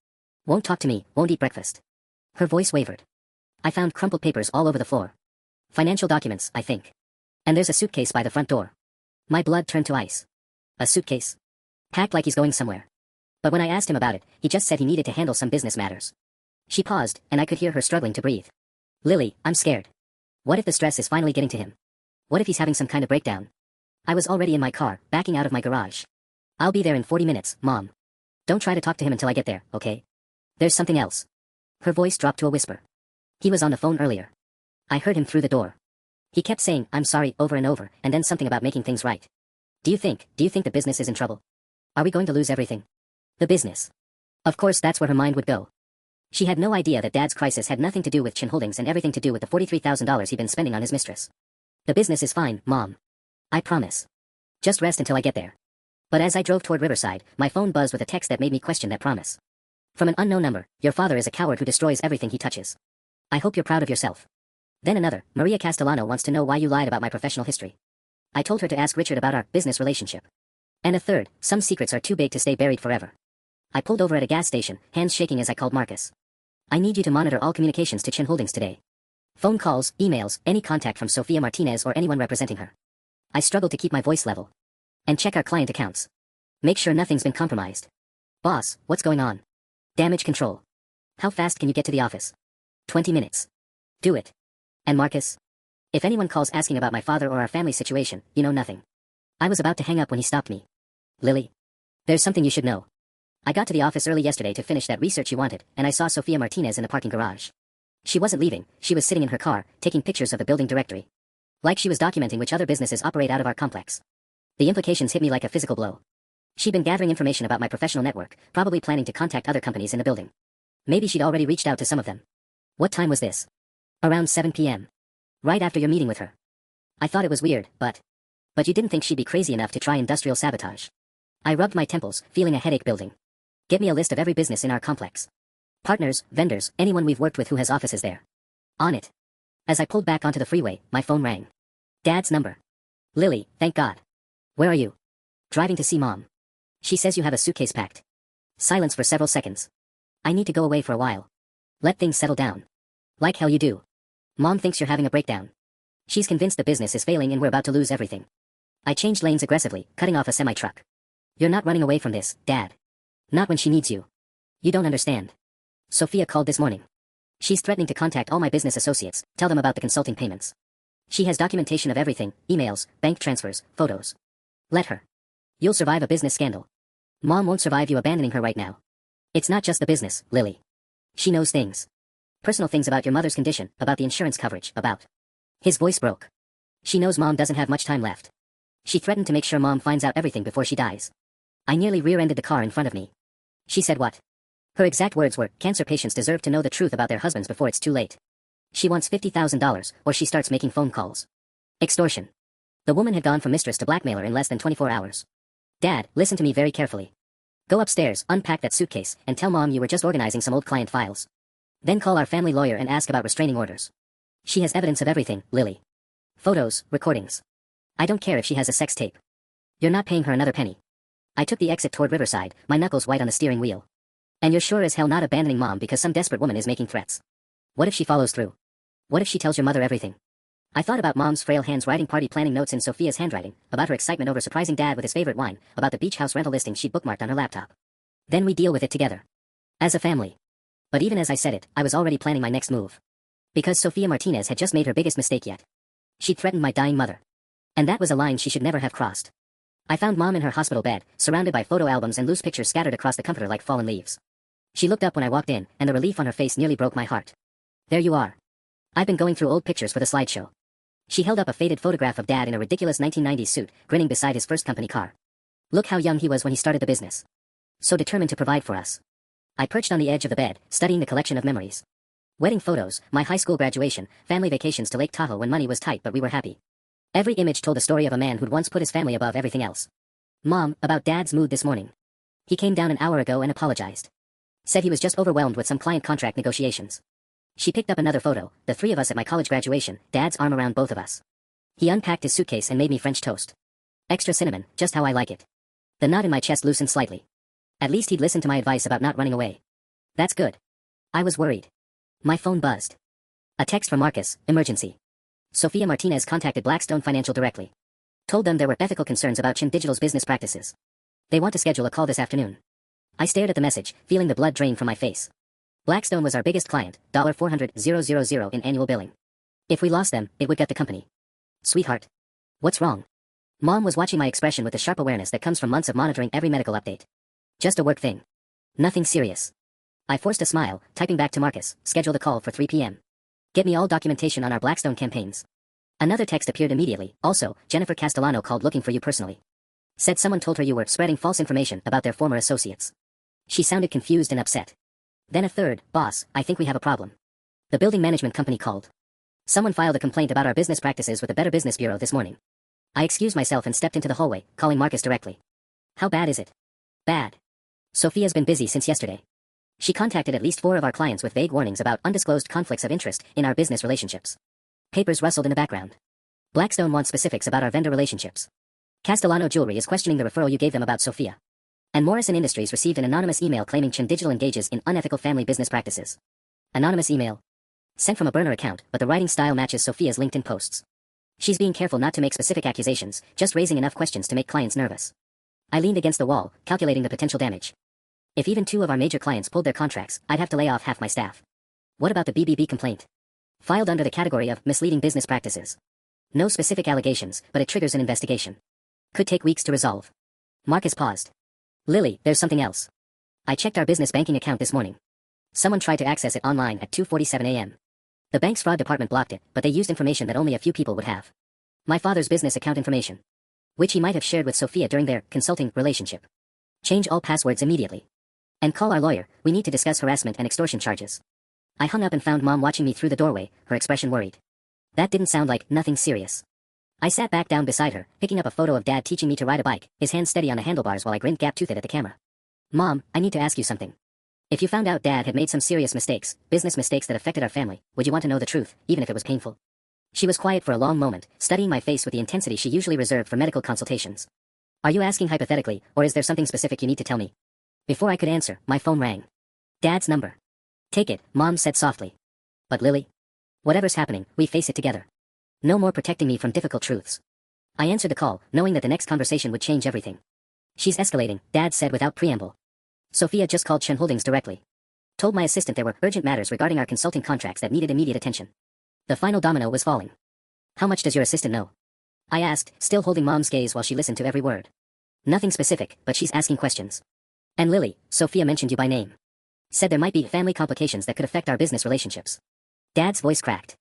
Won't talk to me, won't eat breakfast. Her voice wavered. I found crumpled papers all over the floor. Financial documents, I think. And there's a suitcase by the front door. My blood turned to ice. A suitcase? Packed like he's going somewhere. But when I asked him about it, he just said he needed to handle some business matters. She paused, and I could hear her struggling to breathe. Lily, I'm scared. What if the stress is finally getting to him? What if he's having some kind of breakdown? I was already in my car, backing out of my garage. I'll be there in 40 minutes, Mom. Don't try to talk to him until I get there, okay? There's something else. Her voice dropped to a whisper. He was on the phone earlier. I heard him through the door. He kept saying, I'm sorry, over and over, and then something about making things right. Do you think the business is in trouble? Are we going to lose everything? The business. Of course that's where her mind would go. She had no idea that Dad's crisis had nothing to do with Chin Holdings and everything to do with the $43,000 he'd been spending on his mistress. The business is fine, Mom. I promise. Just rest until I get there. But as I drove toward Riverside, my phone buzzed with a text that made me question that promise. From an unknown number, your father is a coward who destroys everything he touches. I hope you're proud of yourself. Then another, Maria Castellano wants to know why you lied about my professional history. I told her to ask Richard about our business relationship. And a third, some secrets are too big to stay buried forever. I pulled over at a gas station, hands shaking as I called Marcus. I need you to monitor all communications to Chin Holdings today. Phone calls, emails, any contact from Sofia Martinez or anyone representing her. I struggled to keep my voice level. And check our client accounts. Make sure nothing's been compromised. Boss, what's going on? Damage control. How fast can you get to the office? 20 minutes. Do it. And Marcus? If anyone calls asking about my father or our family situation, you know nothing. I was about to hang up when he stopped me. Lily. There's something you should know. I got to the office early yesterday to finish that research you wanted, and I saw Sofia Martinez in the parking garage. She wasn't leaving, she was sitting in her car, taking pictures of the building directory. Like she was documenting which other businesses operate out of our complex. The implications hit me like a physical blow. She'd been gathering information about my professional network, probably planning to contact other companies in the building. Maybe she'd already reached out to some of them. What time was this? Around 7 p.m. Right after your meeting with her. I thought it was weird, but you didn't think she'd be crazy enough to try industrial sabotage. I rubbed my temples, feeling a headache building. Get me a list of every business in our complex. Partners, vendors, anyone we've worked with who has offices there. On it. As I pulled back onto the freeway, my phone rang. Dad's number. Lily, thank God. Where are you? Driving to see Mom. She says you have a suitcase packed. Silence for several seconds. I need to go away for a while. Let things settle down. Like hell you do. Mom thinks you're having a breakdown. She's convinced the business is failing and we're about to lose everything. I changed lanes aggressively, cutting off a semi-truck. You're not running away from this, Dad. Not when she needs you. You don't understand. Sophia called this morning. She's threatening to contact all my business associates, tell them about the consulting payments. She has documentation of everything, emails, bank transfers, photos. Let her. You'll survive a business scandal. Mom won't survive you abandoning her right now. It's not just the business, Lily. She knows things. Personal things about your mother's condition, about the insurance coverage, about. His voice broke. She knows Mom doesn't have much time left. She threatened to make sure Mom finds out everything before she dies. I nearly rear-ended the car in front of me. She said what? Her exact words were, cancer patients deserve to know the truth about their husbands before it's too late. She wants $50,000, or she starts making phone calls. Extortion. The woman had gone from mistress to blackmailer in less than 24 hours. Dad, listen to me very carefully. Go upstairs, unpack that suitcase, and tell Mom you were just organizing some old client files. Then call our family lawyer and ask about restraining orders. She has evidence of everything, Lily. Photos, recordings. I don't care if she has a sex tape. You're not paying her another penny. I took the exit toward Riverside, my knuckles white on the steering wheel. And you're sure as hell not abandoning Mom because some desperate woman is making threats. What if she follows through? What if she tells your mother everything? I thought about Mom's frail hands writing party planning notes in Sophia's handwriting, about her excitement over surprising Dad with his favorite wine, about the beach house rental listing she'd bookmarked on her laptop. Then we deal with it together. As a family. But even as I said it, I was already planning my next move. Because Sophia Martinez had just made her biggest mistake yet. She'd threatened my dying mother. And that was a line she should never have crossed. I found Mom in her hospital bed, surrounded by photo albums and loose pictures scattered across the comforter like fallen leaves. She looked up when I walked in, and the relief on her face nearly broke my heart. There you are. I've been going through old pictures for the slideshow. She held up a faded photograph of Dad in a ridiculous 1990s suit, grinning beside his first company car. Look how young he was when he started the business. So determined to provide for us. I perched on the edge of the bed, studying the collection of memories. Wedding photos, my high school graduation, family vacations to Lake Tahoe when money was tight but we were happy. Every image told the story of a man who'd once put his family above everything else. Mom, about Dad's mood this morning. He came down an hour ago and apologized. Said he was just overwhelmed with some client contract negotiations. She picked up another photo, the three of us at my college graduation, Dad's arm around both of us. He unpacked his suitcase and made me French toast. Extra cinnamon, just how I like it. The knot in my chest loosened slightly. At least he'd listened to my advice about not running away. That's good. I was worried. My phone buzzed. A text from Marcus, emergency. Sophia Martinez contacted Blackstone Financial directly. Told them there were ethical concerns about Chin Digital's business practices. They want to schedule a call this afternoon. I stared at the message, feeling the blood drain from my face. Blackstone was our biggest client, $400,000 in annual billing. If we lost them, it would gut the company. Sweetheart. What's wrong? Mom was watching my expression with the sharp awareness that comes from months of monitoring every medical update. Just a work thing. Nothing serious. I forced a smile, typing back to Marcus, schedule the call for 3 p.m. Get me all documentation on our Blackstone campaigns. Another text appeared immediately, also, Jennifer Castellano called looking for you personally. Said someone told her you were spreading false information about their former associates. She sounded confused and upset. Then a third, boss, I think we have a problem. The building management company called. Someone filed a complaint about our business practices with the Better Business Bureau this morning. I excused myself and stepped into the hallway, calling Marcus directly. How bad is it? Bad. Sophia's been busy since yesterday. She contacted at least 4 of our clients with vague warnings about undisclosed conflicts of interest in our business relationships. Papers rustled in the background. Blackstone wants specifics about our vendor relationships. Castellano Jewelry is questioning the referral you gave them about Sophia. And Morrison Industries received an anonymous email claiming Chin Digital engages in unethical family business practices. Anonymous email. Sent from a burner account, but the writing style matches Sophia's LinkedIn posts. She's being careful not to make specific accusations, just raising enough questions to make clients nervous. I leaned against the wall, calculating the potential damage. If even 2 of our major clients pulled their contracts, I'd have to lay off half my staff. What about the BBB complaint? Filed under the category of misleading business practices. No specific allegations, but it triggers an investigation. Could take weeks to resolve. Marcus paused. Lily, there's something else. I checked our business banking account this morning. Someone tried to access it online at 2:47 a.m. The bank's fraud department blocked it, but they used information that only a few people would have. My father's business account information. Which he might have shared with Sophia during their consulting relationship. Change all passwords immediately. And call our lawyer, we need to discuss harassment and extortion charges. I hung up and found Mom watching me through the doorway, her expression worried. That didn't sound like nothing serious. I sat back down beside her, picking up a photo of Dad teaching me to ride a bike, his hands steady on the handlebars while I grinned gap-toothed at the camera. Mom, I need to ask you something. If you found out Dad had made some serious mistakes, business mistakes that affected our family, would you want to know the truth, even if it was painful? She was quiet for a long moment, studying my face with the intensity she usually reserved for medical consultations. Are you asking hypothetically, or is there something specific you need to tell me? Before I could answer, my phone rang. Dad's number. Take it, Mom said softly. But Lily? Whatever's happening, we face it together. No more protecting me from difficult truths. I answered the call, knowing that the next conversation would change everything. She's escalating, Dad said without preamble. Sophia just called Chen Holdings directly. Told my assistant there were urgent matters regarding our consulting contracts that needed immediate attention. The final domino was falling. How much does your assistant know? I asked, still holding Mom's gaze while she listened to every word. Nothing specific, but she's asking questions. And Lily, Sophia mentioned you by name. Said there might be family complications that could affect our business relationships. Dad's voice cracked.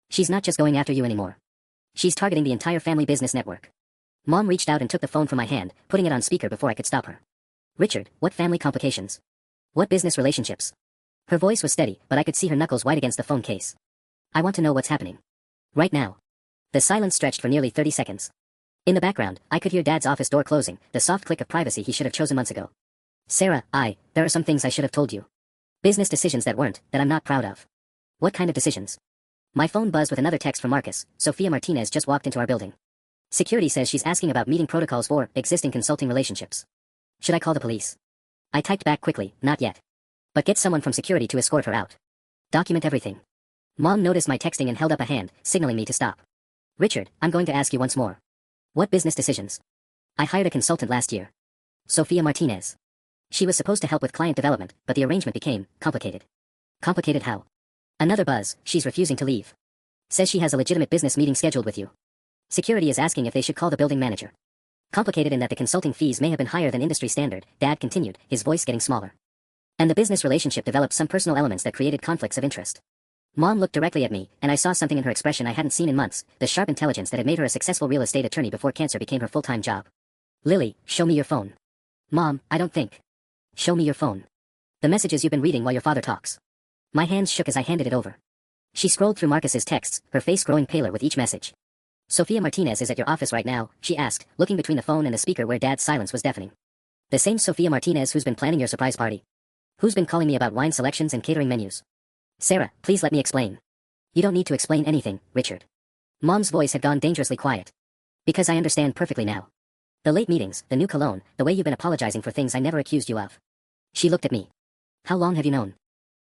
She's not just going after you anymore. She's targeting the entire family business network. Mom reached out and took the phone from my hand, putting it on speaker before I could stop her. Richard, what family complications? What business relationships? Her voice was steady, but I could see her knuckles white against the phone case. I want to know what's happening. Right now. The silence stretched for nearly 30 seconds. In the background, I could hear Dad's office door closing, the soft click of privacy he should have chosen months ago. Sarah, there are some things I should have told you. Business decisions that I'm not proud of. What kind of decisions? My phone buzzed with another text from Marcus. Sophia Martinez just walked into our building. Security says she's asking about meeting protocols for existing consulting relationships. Should I call the police? I typed back quickly, not yet. But get someone from security to escort her out. Document everything. Mom noticed my texting and held up a hand, signaling me to stop. Richard, I'm going to ask you once more. What business decisions? I hired a consultant last year. Sophia Martinez. She was supposed to help with client development, but the arrangement became complicated. Complicated how? Another buzz, she's refusing to leave. Says she has a legitimate business meeting scheduled with you. Security is asking if they should call the building manager. Complicated in that the consulting fees may have been higher than industry standard, Dad continued, his voice getting smaller. And the business relationship developed some personal elements that created conflicts of interest. Mom looked directly at me, and I saw something in her expression I hadn't seen in months, the sharp intelligence that had made her a successful real estate attorney before cancer became her full-time job. Lily, show me your phone. Mom, I don't think. Show me your phone. The messages you've been reading while your father talks. My hands shook as I handed it over. She scrolled through Marcus's texts, her face growing paler with each message. Sophia Martinez is at your office right now, she asked, looking between the phone and the speaker where Dad's silence was deafening. The same Sophia Martinez who's been planning your surprise party. Who's been calling me about wine selections and catering menus? Sarah, please let me explain. You don't need to explain anything, Richard. Mom's voice had gone dangerously quiet. Because I understand perfectly now. The late meetings, the new cologne, the way you've been apologizing for things I never accused you of. She looked at me. How long have you known?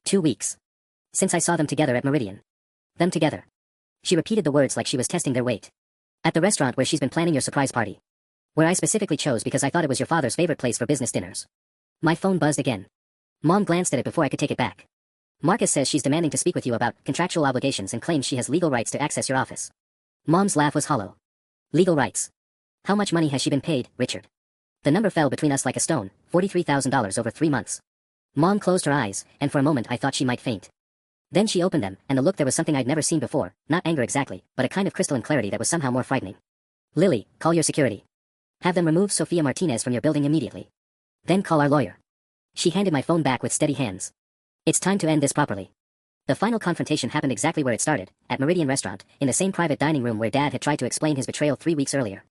2 weeks. Since I saw them together at Meridian. Them together. She repeated the words like she was testing their weight. At the restaurant where she's been planning your surprise party. Where I specifically chose because I thought it was your father's favorite place for business dinners. My phone buzzed again. Mom glanced at it before I could take it back. Marcus says she's demanding to speak with you about contractual obligations and claims she has legal rights to access your office. Mom's laugh was hollow. Legal rights. How much money has she been paid, Richard? The number fell between us like a stone, $43,000 over 3 months. Mom closed her eyes, and for a moment I thought she might faint. Then she opened them, and the look there was something I'd never seen before, not anger exactly, but a kind of crystalline clarity that was somehow more frightening. Lily, call your security. Have them remove Sophia Martinez from your building immediately. Then call our lawyer. She handed my phone back with steady hands. It's time to end this properly. The final confrontation happened exactly where it started, at Meridian Restaurant, in the same private dining room where Dad had tried to explain his betrayal 3 weeks earlier.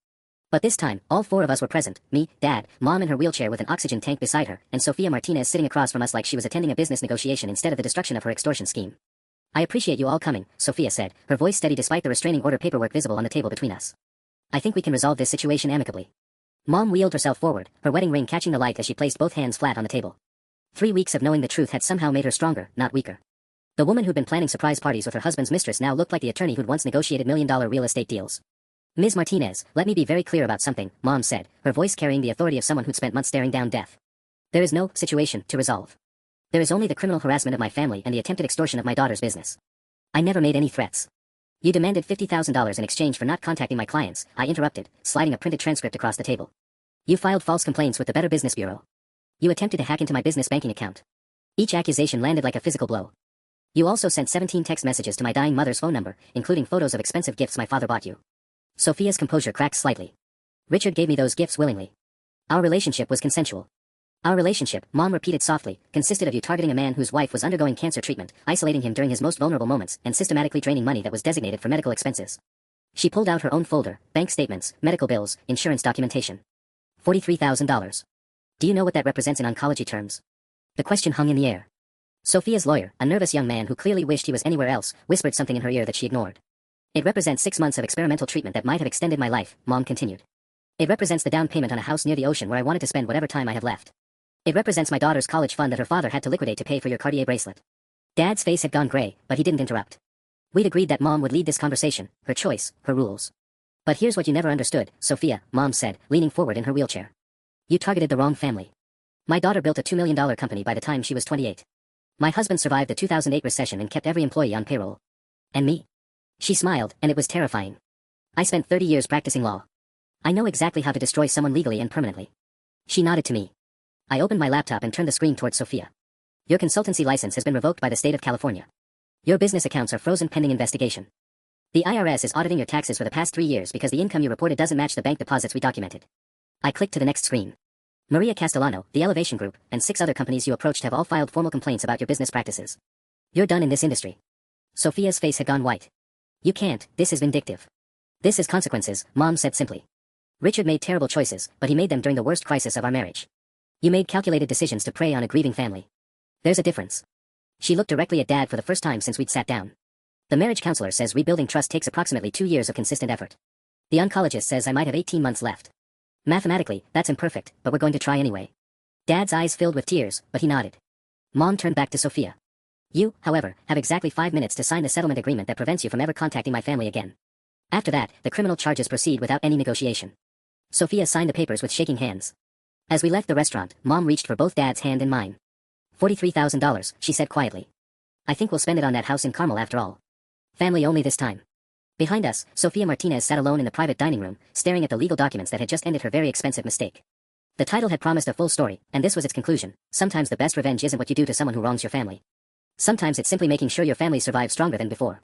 But this time, all 4 of us were present, me, Dad, Mom in her wheelchair with an oxygen tank beside her, and Sophia Martinez sitting across from us like she was attending a business negotiation instead of the destruction of her extortion scheme. I appreciate you all coming, Sophia said, her voice steady despite the restraining order paperwork visible on the table between us. I think we can resolve this situation amicably. Mom wheeled herself forward, her wedding ring catching the light as she placed both hands flat on the table. 3 weeks of knowing the truth had somehow made her stronger, not weaker. The woman who'd been planning surprise parties with her husband's mistress now looked like the attorney who'd once negotiated million-dollar real estate deals. Ms. Martinez, let me be very clear about something, Mom said, her voice carrying the authority of someone who'd spent months staring down death. There is no situation to resolve. There is only the criminal harassment of my family and the attempted extortion of my daughter's business. I never made any threats. You demanded $50,000 in exchange for not contacting my clients, I interrupted, sliding a printed transcript across the table. You filed false complaints with the Better Business Bureau. You attempted to hack into my business banking account. Each accusation landed like a physical blow. You also sent 17 text messages to my dying mother's phone number, including photos of expensive gifts my father bought you. Sophia's composure cracked slightly. Richard gave me those gifts willingly. Our relationship was consensual. Our relationship, Mom repeated softly, consisted of you targeting a man whose wife was undergoing cancer treatment, isolating him during his most vulnerable moments, and systematically draining money that was designated for medical expenses. She pulled out her own folder, bank statements, medical bills, insurance documentation. $43,000. Do you know what that represents in oncology terms? The question hung in the air. Sophia's lawyer, a nervous young man who clearly wished he was anywhere else, whispered something in her ear that she ignored. It represents 6 months of experimental treatment that might have extended my life, Mom continued. It represents the down payment on a house near the ocean where I wanted to spend whatever time I have left. It represents my daughter's college fund that her father had to liquidate to pay for your Cartier bracelet. Dad's face had gone gray, but he didn't interrupt. We'd agreed that Mom would lead this conversation, her choice, her rules. But here's what you never understood, Sophia, Mom said, leaning forward in her wheelchair. You targeted the wrong family. My daughter built a $2 million company by the time she was 28. My husband survived the 2008 recession and kept every employee on payroll. And me? She smiled, and it was terrifying. I spent 30 years practicing law. I know exactly how to destroy someone legally and permanently. She nodded to me. I opened my laptop and turned the screen towards Sophia. Your consultancy license has been revoked by the state of California. Your business accounts are frozen pending investigation. The IRS is auditing your taxes for the past 3 years because the income you reported doesn't match the bank deposits we documented. I clicked to the next screen. Maria Castellano, the Elevation Group, and 6 other companies you approached have all filed formal complaints about your business practices. You're done in this industry. Sophia's face had gone white. You can't, this is vindictive. This is consequences, Mom said simply. Richard made terrible choices, but he made them during the worst crisis of our marriage. You made calculated decisions to prey on a grieving family. There's a difference. She looked directly at Dad for the first time since we'd sat down. The marriage counselor says rebuilding trust takes approximately 2 years of consistent effort. The oncologist says I might have 18 months left. Mathematically, that's imperfect, but we're going to try anyway. Dad's eyes filled with tears, but he nodded. Mom turned back to Sophia. You, however, have exactly 5 minutes to sign the settlement agreement that prevents you from ever contacting my family again. After that, the criminal charges proceed without any negotiation. Sophia signed the papers with shaking hands. As we left the restaurant, Mom reached for both Dad's hand and mine. $43,000, she said quietly. I think we'll spend it on that house in Carmel after all. Family only this time. Behind us, Sofia Martinez sat alone in the private dining room, staring at the legal documents that had just ended her very expensive mistake. The title had promised a full story, and this was its conclusion. Sometimes the best revenge isn't what you do to someone who wrongs your family. Sometimes it's simply making sure your family survives stronger than before.